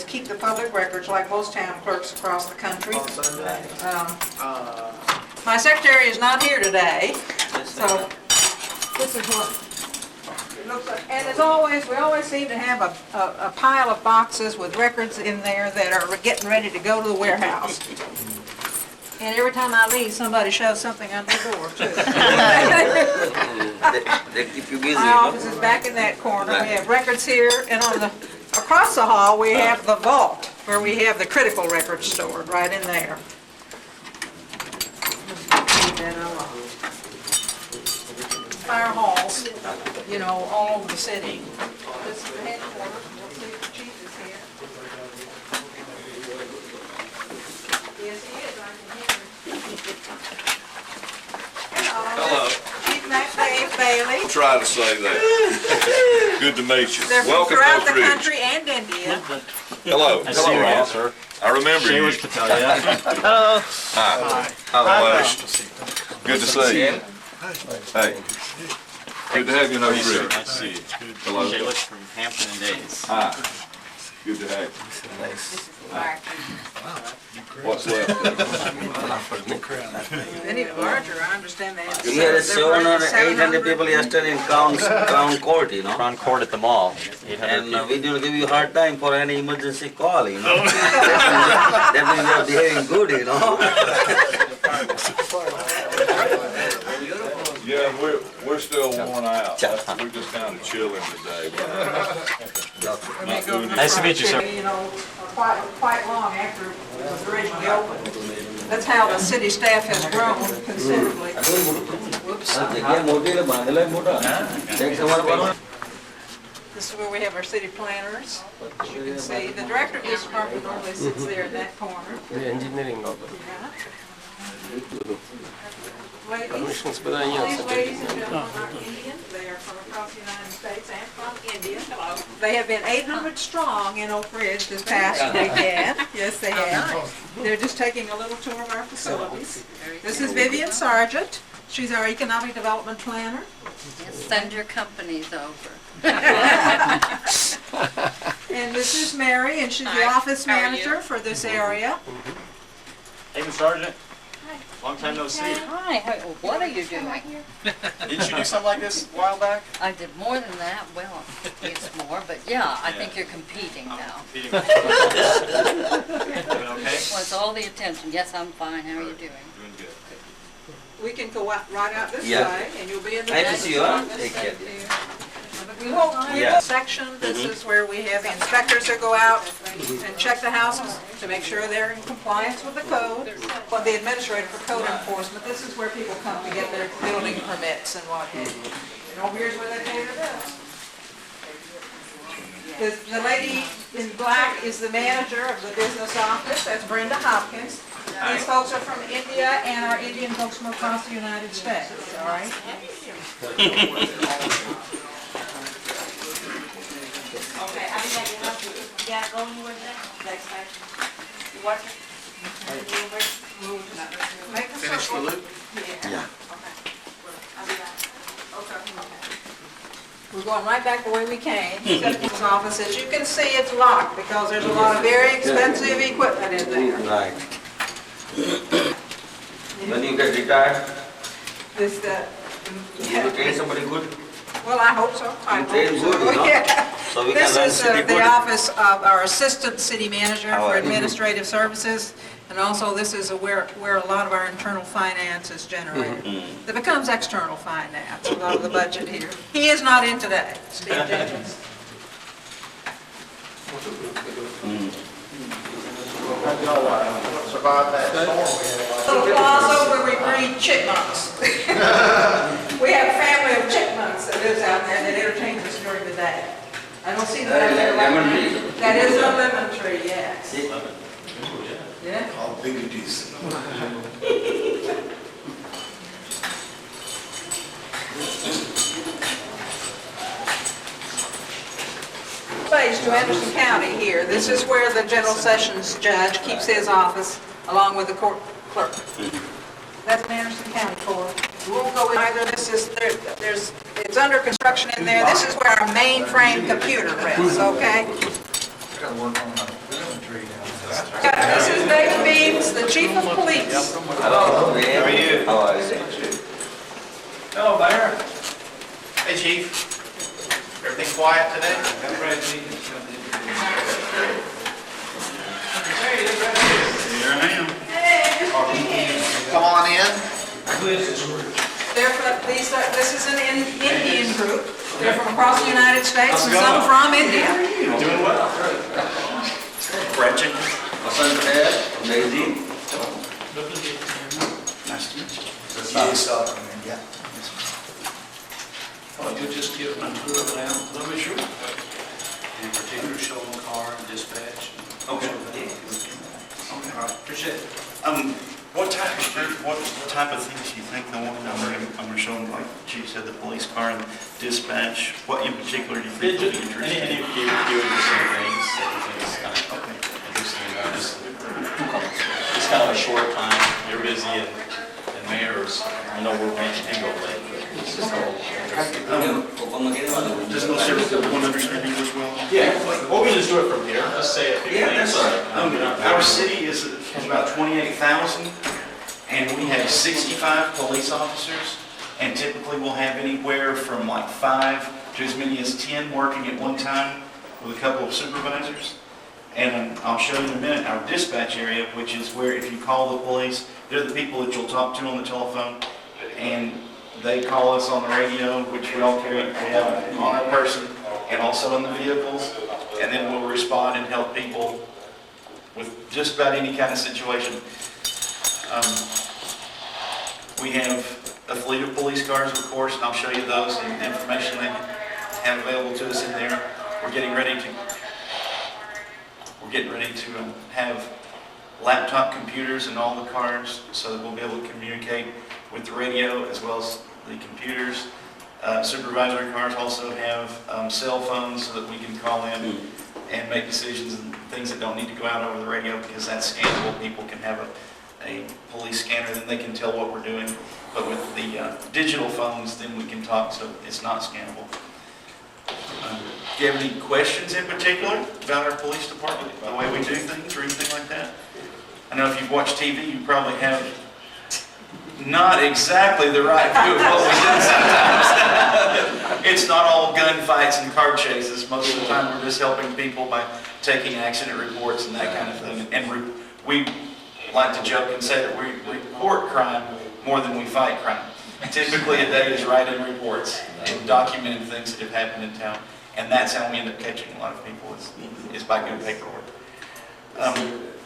keep the public records like most town clerks across the country. My secretary is not here today, so this is what it looks like. And as always, we always seem to have a pile of boxes with records in there that are getting ready to go to the warehouse. And every time I leave, somebody shoves something under the door, too. They keep you busy, My office is back in that corner. We have records here, and across the hall, we have the vault, where we have the critical records stored, right in there. Fire halls, you know, all over the city. This is the headquarters. We'll see if the chief is here. Yes, he is. I can hear him. Hello. Chief Max Bailey. Try to say that. Good to meet you. They're from Welcome throughout to the Oak Ridge. country and India. Hello. I see you all, Hello. sir. I remember you. Shaywish Patel, yeah. Hi. Hello. Good to see you. Hey. Good to have you in Oak Ridge. Nice to see you. Hello. Shaywish from Hampton and Days. Hi. Good to have you. What's left? They need a larger, I understand that. We had 700 or 800 people yesterday in Crown Court, you know. Crown Court at the mall. 800 And people. we didn't give you a hard time for any emergency call, you know. That means you're behaving good, you know. Yeah, we're still worn out. We're just kind of chilling today. Not doing it. Nice to meet you, sir. You know, quite long after it was originally opened. That's how the city staff has grown considerably. Whoops. This is where we have our city planners. As you can see, the director of this department normally sits there in that corner. The engineering. Yeah. Ladies, these ladies and gentlemen are Indian. They are from across the United States and from India. Hello. They have been 800 strong in Oak Ridge this past weekend. Yes, they have. They're just taking a little tour of our facilities. This is Vivian Sargent. She's our economic development planner. Send your companies over. And this is Mary, and she's the office manager for this area. Hey, Ms. Sergeant. Long time no see. Hi, what are you doing? Didn't you do something like this a while back? I did more than that, well, it's more, but yeah, I think you're competing now. Competing with you. Doing okay? Well, it's all the attention. Yes, I'm fine. How are you doing? Doing good. We can go out, right out this Yeah. way, and you'll be in the Nice to next see you, huh? office. Take care. We hope, Yeah. section, this is where we have the inspectors that go out and check the houses to make sure they're in compliance with the code. But the administrator for code enforcement, this is where people come to get their building permits and what have you. And over here's where they pay their bills. The lady in black is the manager of the business office, that's Brenda Hopkins. These folks are from India, and our Indian folks from across the United States, all right? Okay, I mean, you gotta go anywhere next time. You watch it? Make a Finish the circle. loop? Yeah. Okay. We're going right back the way we came, except this office. As you can see, it's locked because there's a lot of very expensive equipment in there. Right. When you get retired, This, you train somebody good. well, I hope so. I You hope train so. good, you know? Yeah. So we This can run is city the good. office of our assistant city manager How for are you? administrative services. And also, this is where a lot of our internal finance is generated. Mm-hmm. That becomes external finance, a lot of the budget here. He is not in today, Steve Jenkins. Survive that storm. Little plaza where we breed chipmunks. We have a family of chipmunks that lives out there that entertains us during the day. I don't see them out there right Lemon now. tree. That is a lemon tree, yes. See? Yeah? How big it is. space to Anderson County here. This is where the general sessions judge keeps his office along with the court clerk. That's Anderson County Court. We won't go in either. This is, it's under construction in there. This is where our mainframe computer rests, okay? This is David Beams, the chief of police. Hello, how are you? How are you? Hello, Mayor. Hey, Chief. Everything quiet today? Here I am. Come on in. They're from, this is an Indian group. They're from across the United States and some from India. Doing well. Gretchen. Hassan Khair, Daisy. Nice to meet you. Yeah. Oh, you just give them a tour around, let me show you. In particular, show them car and dispatch. Okay. All right, appreciate it. What type of things do you think they want? I'm going to show them, like Chief said, the police car and dispatch. What in particular do you think they'll be interested in? Any of you doing the same things that you think is kind of interesting about this. It's kind of a short time. You're busy and mayors. I know we're making to go late, but it's just all. Does those service everyone understand English well? Yeah, well, we just do it from here. Just say a few things. Our city is about 28,000, and we have 65 police officers, and typically we'll have anywhere from like 5 to as many as 10 working at one time with a couple of supervisors. And I'll show you in a minute our dispatch area, which is where if you call the police, they're the people that you'll talk to on the telephone, and they call us on the radio, which we all carry on our person, and also in the vehicles, and then we'll respond and help people with just about any kind of situation. We have a fleet of police cars, of course, and I'll show you those and the information they have available to us in there. We're getting ready to have laptop computers in all the cars so that we'll be able to communicate with the radio as well as the computers. Supervisory cars also have cell phones so that we can call in and make decisions and things that don't need to go out over the radio because that's scannable. People can have a police scanner, then they can tell what we're doing. But with the digital phones, then we can talk so it's not scannable. Do you have any questions in particular about our police department, the way we do things or anything like that? I know if you've watched TV, you probably have not exactly the right view of what we do sometimes. It's not all gunfights and car chases. Most of the time we're just helping people by taking accident reports and that kind of thing. And we like to joke and say that we report crime more than we fight crime. Typically a day is writing reports and documenting things that have happened in town. And that's how we end up catching a lot of people is by good paperwork.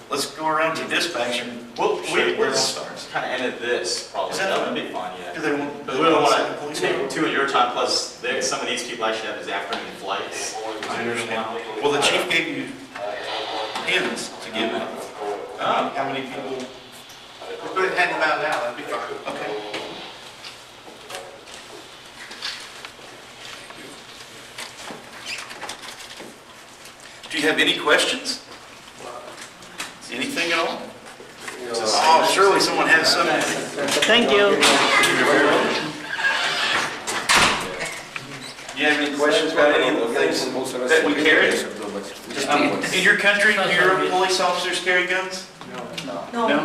Let's go around to dispatch and Well, where we're it starts. kind of ended this probably. That would be fun, yeah. Do they want? Because we don't want to take too of your time. Plus, some of these people actually have these afternoon flights. I understand. Well, the chief gave you pins to give out. How many people? Go ahead and hand them out now. That'd be fine. Okay. Do you have any questions? Anything at all? Oh, surely someone has some. Thank you. Do you have any questions about any of the things that we carry? In your country, your police officers carry guns? No.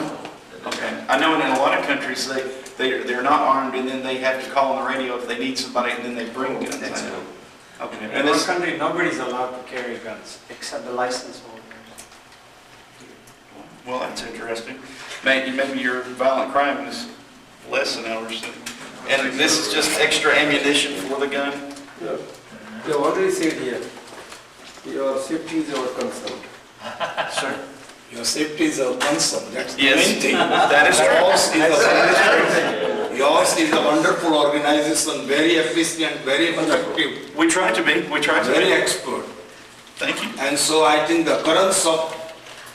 Okay. I know in a lot of countries they're not armed and then they have to call on the radio if they need somebody and then they bring guns. I know. Okay. In this country, nobody's allowed to carry guns except the licensed holders. Well, that's interesting. Maybe your violent crime is less than ours. And this is just extra ammunition for the gun? Yeah. You already said here, your safety is our concern. Sir? Your safety is our concern. That's the Yes, main thing. that is true. Yours is a wonderful organization, very efficient, very effective. We try to be. We try to very be. expert. Thank you. And so I think the occurrence of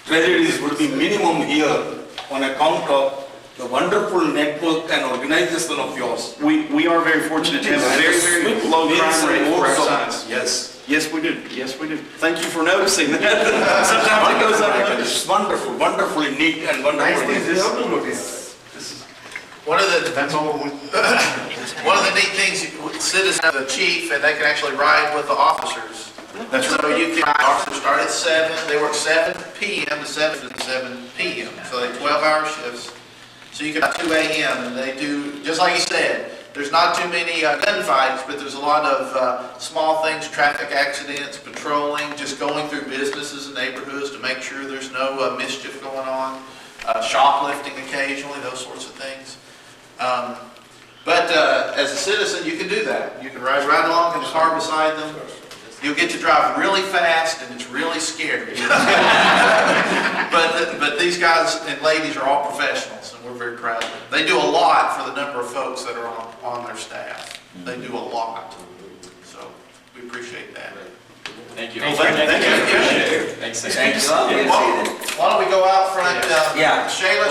tragedies would be minimum here on account of the wonderful network and organization of yours. We are very fortunate to have a very, very low crime rate for our size. Yes. Yes, we do. Yes, we do. Thank you for noticing that. Sometimes it goes unnoticed. It's wonderful, wonderfully neat and wonderful. One of the, that's all. One of the neat things, citizens have the chief, and they can actually ride with the officers. That's So you can, officers start at 7, they work 7 p.m. to 7 p.m. So they 12-hour shifts. So you can at 2 a.m. and they do, just like you said, there's not too many gunfights, but there's a lot of small things, traffic accidents, patrolling, just going through businesses and neighborhoods to make sure there's no mischief going on, shoplifting occasionally, those sorts of things. But as a citizen, you can do that. You can ride right along in the car beside them. You'll get to drive really fast, and it's really scary. But these guys and ladies are all professionals, and we're very proud of them. They do a lot for the number of folks that are on their staff. They do a lot. So we appreciate that. Thank you. Thank you. Thanks. Why don't we go out front? Yeah. Shayla,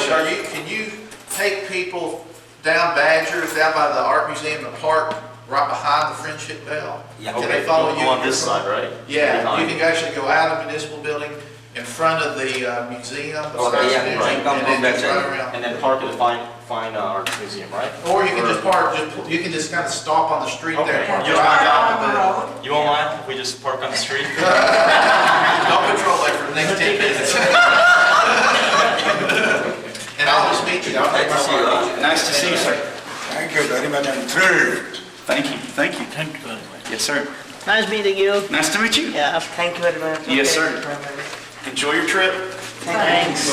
can you take people down Badger, down by the art museum and park, right behind the Friendship Bell? Yeah. Can they follow you? On this side, right? Yeah, you can actually go out of the municipal building in front of the museum. Okay, yeah, right. Come And then back just there. right around. And then park at the Fine Arts Museum, right? Or you can just park, you can just kind of stop on the street there. Okay. Park You right don't out of the You won't mind if we just park on the street? No patrol there for the next 10 minutes. And I'll just meet you. I'll take my car. Nice to see you, sir. Thank you very much. I'm thrilled. Thank you. Thank you. Thank you very much. Yes, sir. Nice meeting you. Nice to meet you. Yeah, thank you very much. Yes, sir. Okay. Enjoy your trip. Thanks.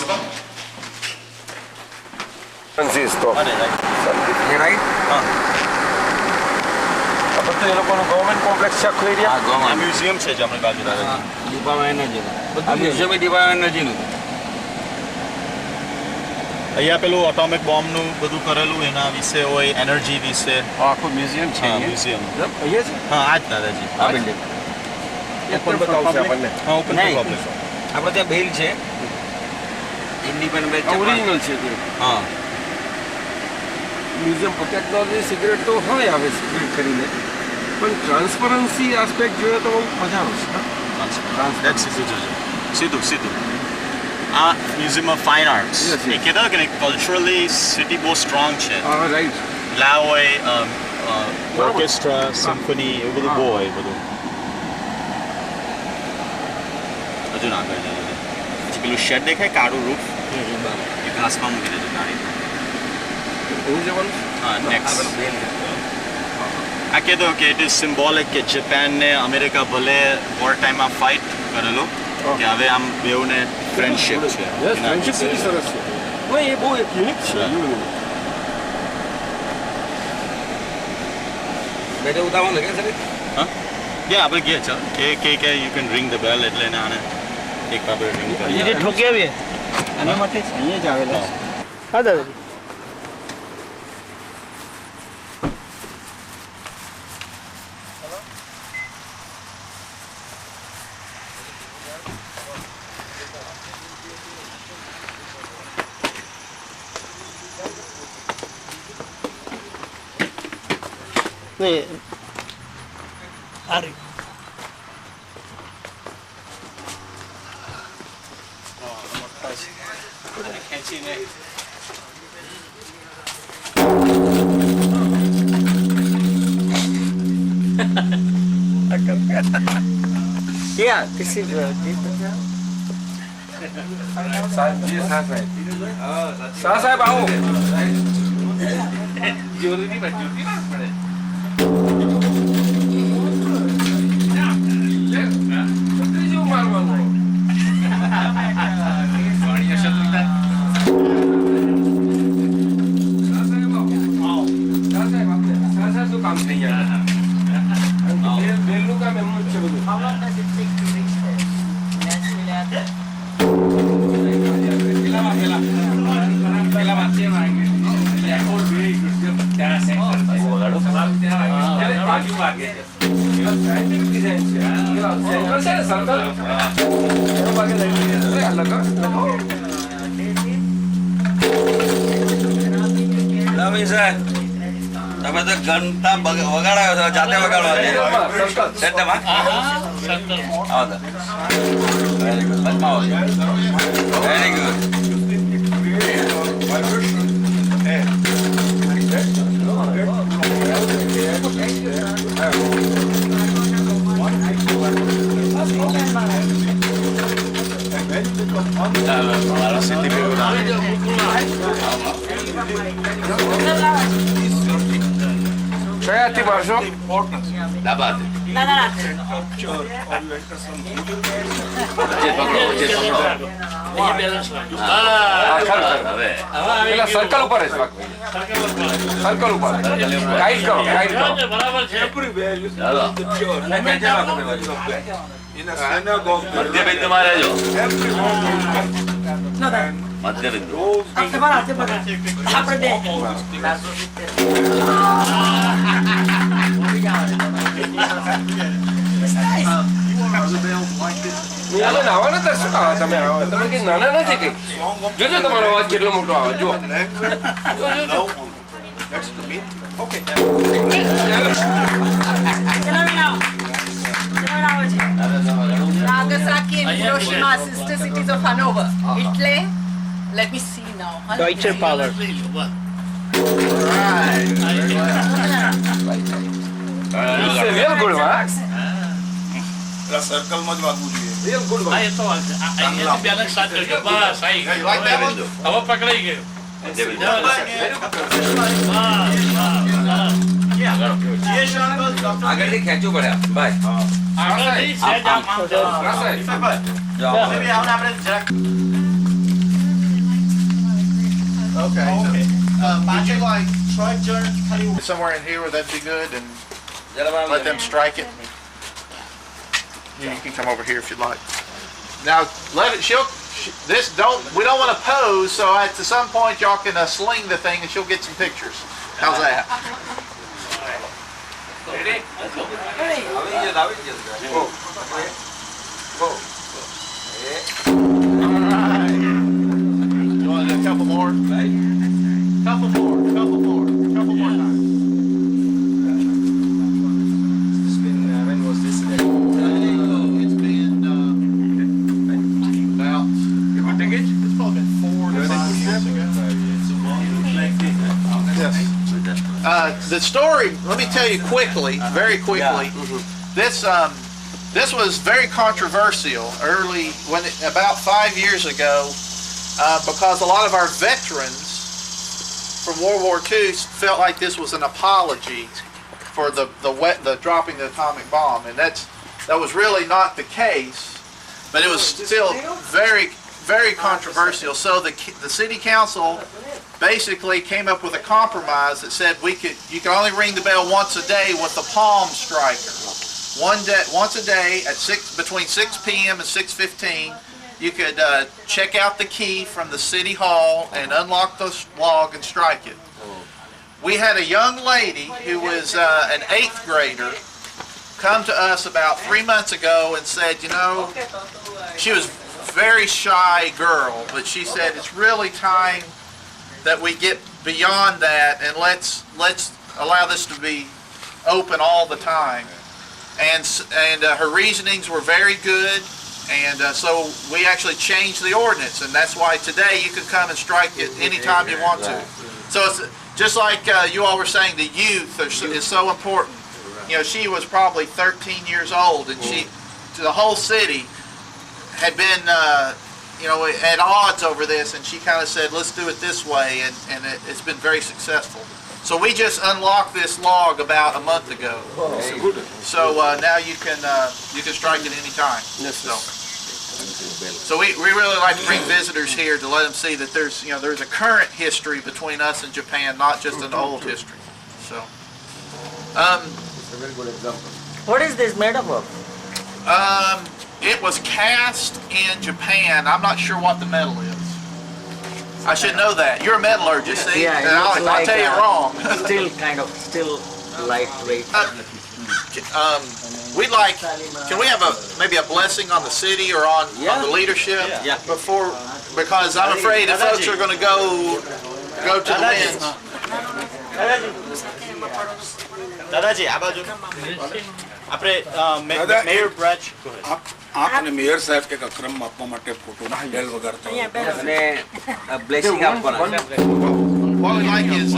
Francisco. Right? બધું એ લોકોનું government complex છે આખું area આ museum છે જ આપણી બાજુ દાદાજી ડીપામાં એનર્જીનું આ મ્યુઝિયમ ડીપામાં એનર્જીનું અહીંયા પેલું એટોમિક બોમ્બનું બધું કરેલું એના વિશે હોય એનર્જી વિશે આખું મ્યુઝિયમ છે હા મ્યુઝિયમ અહીંયા છે હા આ જ દાદાજી આ બિલ્ડિંગ ઉપર બતાવશે આપણને હા ઓપન નહીં. પબ્લિક આપણે ત્યાં બેલ છે ઇન્ડિપેન્ડન્ટ ઓરિજિનલ છે તે હા મ્યુઝિયમ ટેકનોલોજી સિગરેટ તો હવે આવે સિગરેટ કરીને પણ ટ્રાન્સપરન્સી આસ્પેક્ટ જોઈએ તો બહુ મજા આવશે સીધું સીધું આ museum of fine arts Yes, yes. એ કહેતા કે કલ્ચરલી સિટી બહુ સ્ટ્રોંગ છે હા રાઈટ લા હોય ઓર્કેસ્ટ્રા સિમ્ફની એવું બધું બહુ હોય બધું હજુ ના કરી દેજો પછી પેલું શેડ દેખાય કાળું રૂફ એ ઘાસમાં મૂકી દેજો નાની એવું જવાનું હા નેક્સ્ટ આ કહેતો કે ઇટ ઇઝ સિમ્બોલિક કે જાપાનને અમેરિકા ભલે વોર ટાઈમમાં ફાઇટ કરેલું કે હવે આમ બેઉને ફ્રેન્ડશિપ છે ફ્રેન્ડશિપ કેટલી સરસ છે નહીં એ બહુ એક યુનિક છે બેટે ઉતાવળ લાગે સર હા યા આપણે ગયા ચાલ કે you can ring the bell એટલે એને આને એક આપણે રિંગ કરી એ ઠોકી આવીએ આના માટે અહીંયા જ આવેલા છે હા દાદાજી નહીં આ રહી ખેંચીને Yeah, this is સાહેબ આવો કામ થઈ જાય બેલનું કામ એમનું જ છે બધું How long does it take to reach there? Naturally, તમે તો ઘંટા વગાડાયો છો જાતે વગાડવા છે સેન્ટરમાં ಹೌದಾ very good Padmavati very good Kaya ti Barsho? Dada. પેલા સર્કલ ઉપર જ સર્કલ ઉપર ગાઈડ કરો બરાબર છે મધ્યબિંદુમાં રહેજો મધ્યબિંદુ તમે નાવા નતા શું આવા તમે આવા તમે કઈ નાના નથી કઈ જોજો તમારો અવાજ કેટલો મોટો આવે જુઓ Nagasaki and Hiroshima are sister cities of Hanover. Italy, let me see now. Deutsche Power. real good man. સર્કલમાં જ વાગવું જોઈએ. Real good man. આ એ તો અહીંયા બેલેન્સ સ્ટાર્ટ કરજો બસ આઈ ગયો હવે પકડાઈ ગયો આગળથી ખેંચવું પડે બાય આગળથી સહેજ આમ Okay. Would you like strike turn somewhere in here where that'd be good and let them strike it? Yeah, you can come over here if you'd like. Now let it. We don't want to pose. So at some point y'all can sling the thing and she'll get some pictures. How's that? Ready? You want to do a couple more? Couple more times. When was this? It's been about. You could take it? It's probably been 4 to 5 years ago. Yes. The story. Let me tell you quickly, very quickly. This was very controversial early about 5 years ago, because a lot of our veterans from World War II felt like this was an apology for the dropping the atomic bomb, and that was really not the case. But it was still very, very controversial. So the city council basically came up with a compromise that said you could only ring the bell once a day with the palm striker. Once a day at between 6 p.m. and 6:15, you could check out the key from the city hall and unlock the log and strike it. We had a young lady who was an 8th grader come to us about 3 months ago and said, she was a very shy girl, but she said it's really time that we get beyond that and let's allow this to be open all the time. And her reasonings were very good, and so we actually changed the ordinance, and that's why today you can come and strike it anytime you want to. So it's just like you all were saying, the youth is so important. She was probably 13 years old, and the whole city had been at odds over this, and she kind of said, let's do it this way, and it's been very successful. So we just unlocked this log about a month ago. So now you can strike it any time. So we really like to bring visitors here to let them see that there's a current history between us and Japan, not just an old history. So It's a very good example. What is this made up of? it was cast in Japan. I'm not sure what the metal is. I should know that. You're a metallurgist, see? Yeah, And I'll tell you wrong. still lightweight. We'd like, can we have maybe a blessing on the city or on the leadership before, because I'm afraid if folks are going to go to the winds. Dadaji, આ બાજુ આપણે mayor બ્રાચ આપને mayor સાહેબ કે ક્રમ આપવા માટે photo બેલ વગાડતા અને બ્લેસિંગ આપવાના What we like is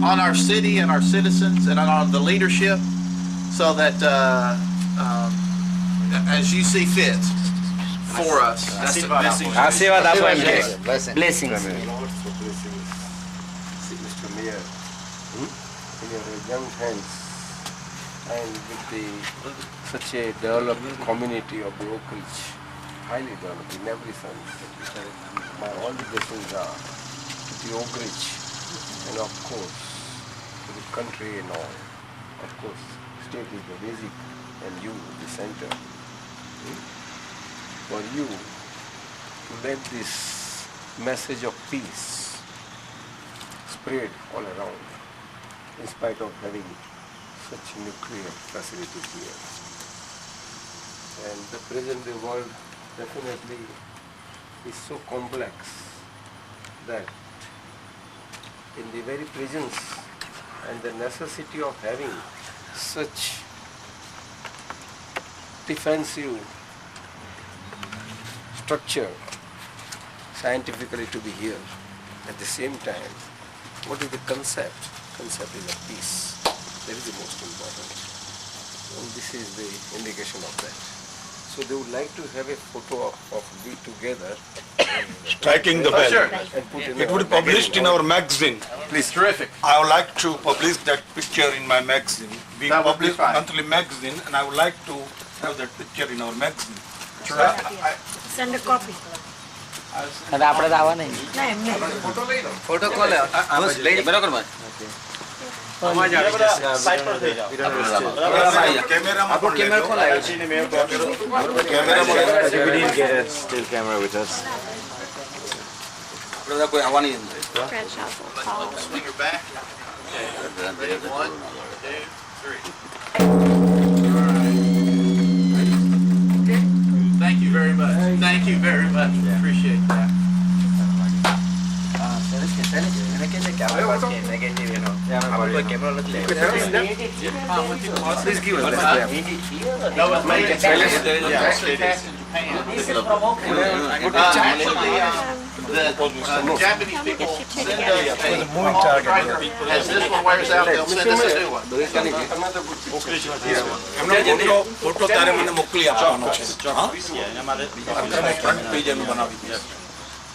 on our city and our citizens and on the leadership, so that as you see fit for us. That's the message. આશીર્વાદ આપો એમ કે blessing Mr. Mayor, in your young hands and with such a developed community of the Oak Ridge, highly developed in every sense, my all the blessings are to the Oak Ridge and of course to the country and all. Of course, state is the basic and you the center. For you to let this message of peace spread all around, in spite of having such nuclear facilities here. And the present day world definitely is so complex that in the very presence and the necessity of having such defensive structure scientifically to be here, at the same time, what is the concept? Concept is of peace. That is the most important. And this is the indication of that. So they would like to have a photo of we together. Striking the bell. Sure. And put in It would be published in our magazine. Please, terrific. I would like to publish that picture in my magazine. We That would be publish fine. monthly magazine and I would like to have that picture in our magazine. Send a copy. અને આપણે તો આવવા નહીં ના એમને photo call લઈ બરોબર માં સાઈડ પર થઈ જાઓ કેમેરામાં આપણો કેમેરા કોલ આવ્યો છે We didn't get a still camera with us. આપણે કોઈ આવવાની નથી Swing her back. Ready, 1, 2, 3. Thank you very much. Thank you very much. Appreciate that. Please give us that. No, it's made in Japan. Actually, the Japanese people send us a striker. As this one wears out, they'll send us a new one. એમનો photo તારે મને મોકલી આપવાનો છે હા front page એનું બનાવી દઈશ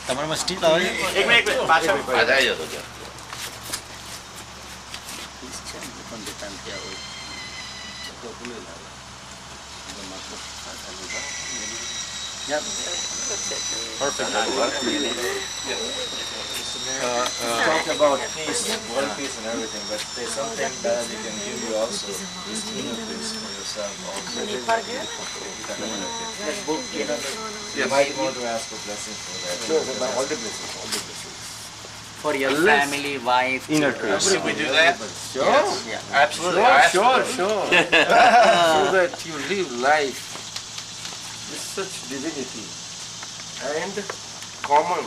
તમારામાં સ્ટીલ આવે એક મિનિટ પાછળ આ જાય જતો ત્યાં Perfect. Talk about peace, world peace and everything, but there's something that we can give you also, is inner peace for yourself also. that book, you know, You might want to ask for blessing for that. all the blessings, all the blessings. for your family, wife. inner peace. Should we do that? Sure. Yeah. Absolutely. Sure. So that you live life with such divinity and common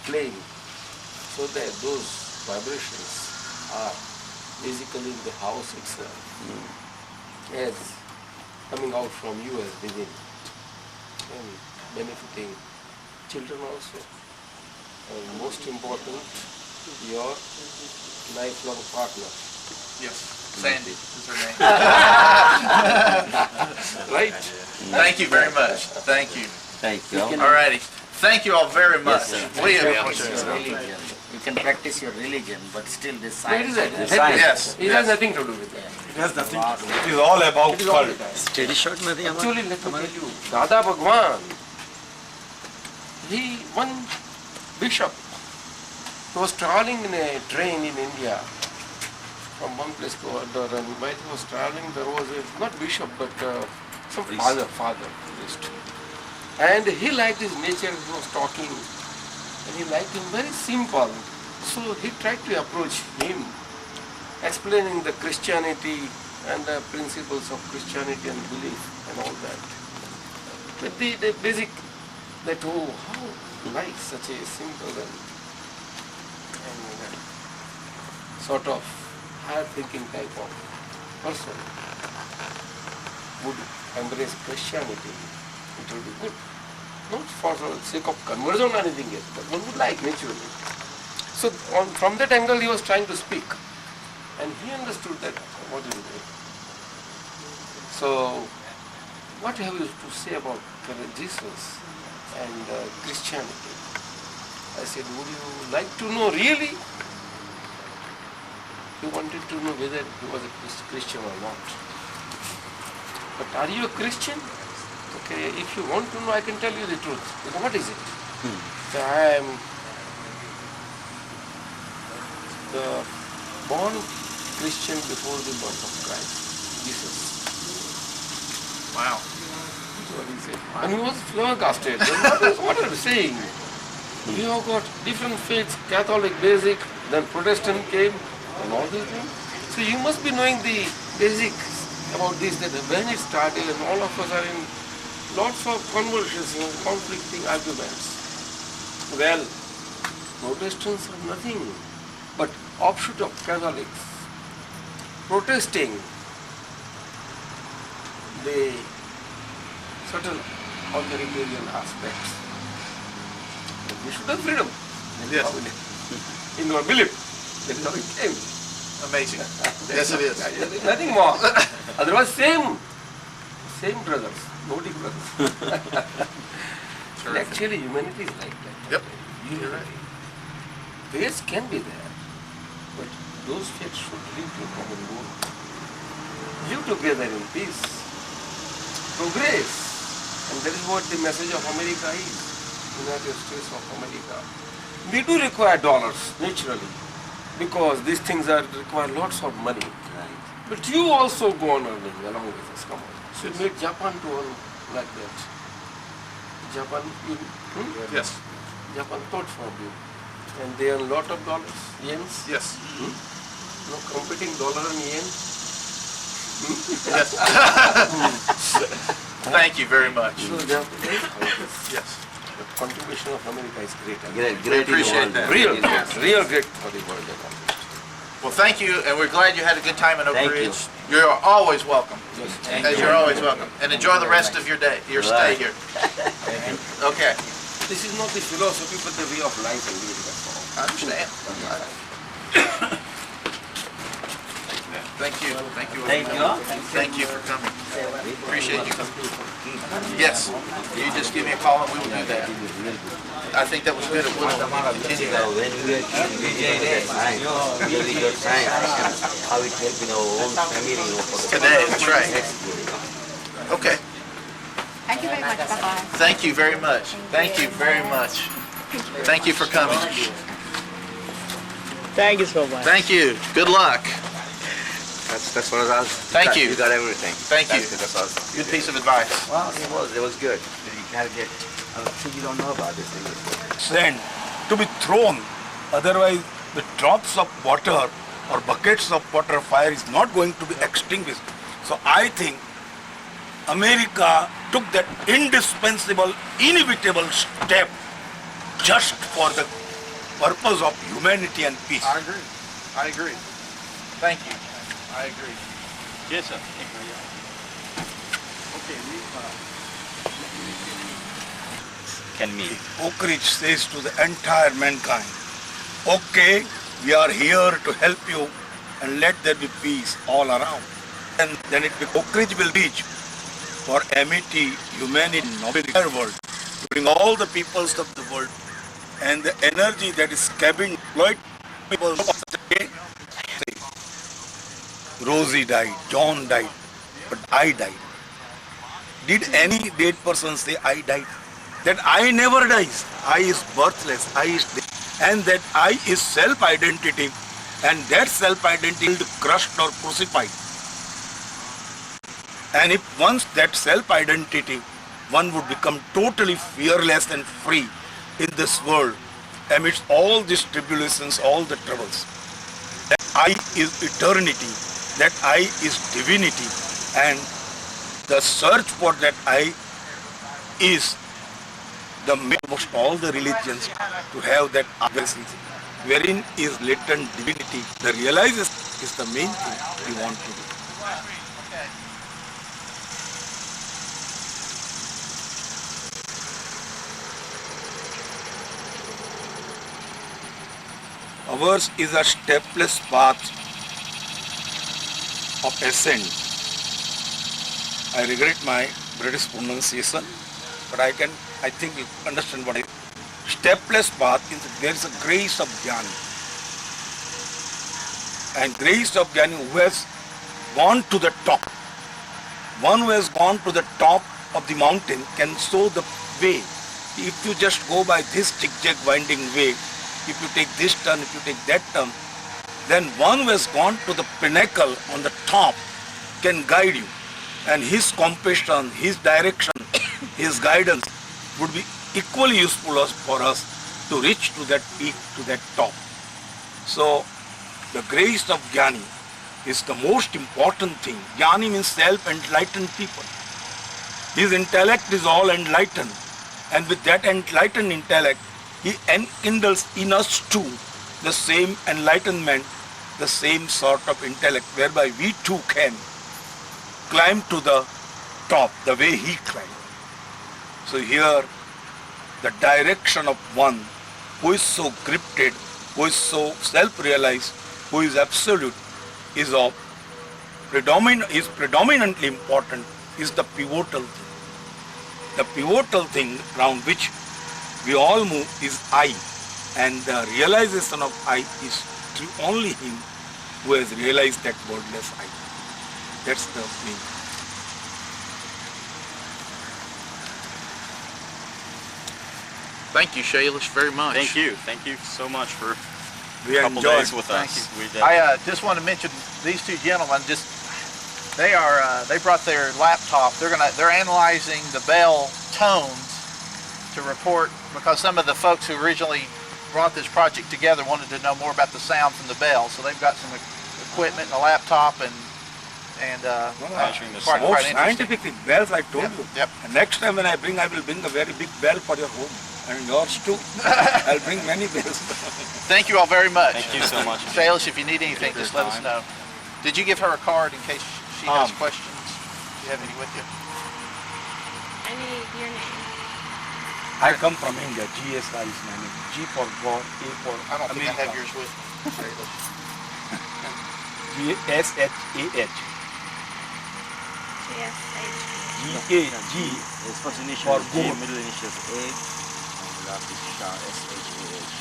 flame, so that those vibrations are basically in the house itself, as coming out from you as divine and benefiting children also. And most important, your lifelong partner. Yes. Sandy is her name. Right? Thank you very much. Thank you. Thank you. All righty. Thank you all very much. sir. We Your appreciate it. religion. You can practice your religion, but still this Where is science. that? science. Yes. It has nothing to do with that. It has nothing to do. It is all about cult. Steady shot નથી આમાં. Actually, let me tell you, Dada Bhagwan, one bishop was traveling in a train in India from one place to another, and while he was traveling, there was a, not bishop, but some father, priest. And he liked his nature, he was talking, and he liked him very simple. So he tried to approach him, explaining the Christianity and the principles of Christianity and belief and all that. But the basic, that oh, how nice, such a simple and sort of higher thinking type of person. would embrace Christianity, it will be good. Not for the sake of conversion or anything else, but one would like naturally. So from that angle he was trying to speak, and he understood that what is it. So what have you to say about Jesus and Christianity? I said, would you like to know really? He wanted to know whether he was a Christian or not. But are you a Christian? Okay, if you want to know, I can tell you the truth. But what is it? So I am the born Christian before the birth of Christ, Jesus. Wow. That's what he said. And he was flabbergasted. What are you saying? We have got different faiths, Catholic, basic, then Protestant came, and all these things. So you must be knowing the basics about this, that when it started, and all of us are in lots of conversations, conflicting arguments. Well, Protestants are nothing but offshoot of Catholics, protesting the certain authoritarian aspects. We should have freedom. Yes. In our belief, that is how it came. Amazing. Yes, it is. Nothing more. Otherwise, same brothers, Nordic brothers. Actually, humanity is like that. Yep. You're right. Faiths can be there, but those faiths should live to a common goal. Live together in peace, progress, and that is what the message of America is. United States of America. We do require dollars, naturally, because these things require lots of money. But you also go on earning along with us. Come on. So you made Japan to earn like that. Japan, Yes. Japan thought for you. And they earn lot of dollars, yens. Yes. No competing dollar and yen. Yes. Thank you very much. So Yes. the contribution of America is great. We appreciate that. Real great for the world. Well, thank you, and we're glad you had a good time in Oak Ridge. You're always welcome. As you're always welcome. And enjoy the rest of your day, your stay here. Okay. This is not the philosophy, but the way of life and living. I understand. Thank you. Thank you. Thank you for coming. Appreciate you coming. Yes. You just give me a call and we will do that. I think that was good. We'll continue that. When we were kids, really good science, how it helped in our own family, for the Today, that's right. Okay. Thank you very much. Bye-bye. Thank you very much. Thank you very much. Thank you for coming. Thank you so much. Thank you. Good luck. That's what I was. Thank you. You got everything. Thank you. That's awesome. Good piece of advice. Well, it was good. You gotta get. So you don't know about this thing. Sand to be thrown, otherwise the drops of water or buckets of water fire is not going to be extinguished. So I think America took that indispensable, inevitable step just for the purpose of humanity and peace. I agree. I agree. Thank you. I agree. Yes, sir. Can meet. Oak Ridge says to the entire mankind, okay, we are here to help you and let there be peace all around. And then Oak Ridge will reach for amity, humanity, nobility, the world, to bring all the peoples of the world and the energy that is cabined, employed people. Rosie died, John died, but I died. Did any dead person say I died? That I never dies. I is birthless, I is dead. And that I is self-identity, and that self-identity is crushed or crucified. And if once that self-identity, one would become totally fearless and free in this world, amidst all these tribulations, all the troubles. That I is eternity, that I is divinity, and the search for that I is the most all the religions to have that agency, wherein is latent divinity. The realization is the main thing we want to do. ours is a stepless path of ascent. I regret my British pronunciation, but I think you understand what I mean. Stepless path, there is a grace of Gnani. And grace of Gnani who has gone to the top. One who has gone to the top of the mountain can show the way. If you just go by this zigzag winding way, if you take this turn, if you take that turn, then one who has gone to the pinnacle on the top can guide you. And his compassion, his direction, his guidance would be equally useful for us to reach to that peak, to that top. So, the grace of Gnani is the most important thing. Gnani means self-enlightened people. His intellect is all enlightened. And with that enlightened intellect, he enkindles in us too the same enlightenment, the same sort of intellect, whereby we too can climb to the top the way he climbed. So here, the direction of one who is so gifted, who is so self-realized, who is absolute, is predominantly important, is the pivotal thing. The pivotal thing around which we all move is I, and the realization of I is through only him who has realized that wordless I. That's the meaning. Thank you, Shailesh, very much. Thank you. Thank you so much for We a couple enjoyed. days with Thank us. I just want to mention these two gentlemen. They brought their laptop. They're analyzing the bell tones to report, because some of the folks who originally brought this project together wanted to know more about the sound from the bell. So they've got some equipment and a laptop and Most scientific thing, bells I told you. Yep. And next time when I will bring a very big bell for your home. And yours too. I'll bring many bells. Thank you all very much. Thank you so much. Shailesh, if you need anything, just let us know. Did you give her a card in case she has questions? Do you have any with you? I need your name. I come from India. GSI is my name. G for God, A for I don't think I have America. yours with me. GSHAH. G His first initial for is G, goat. middle initial is A, and last is Shah, S-H-A-H.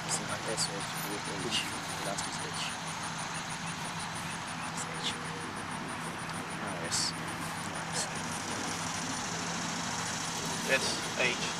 This is S-H-A-H, last is H. S-H. No, S. S-H-A-H.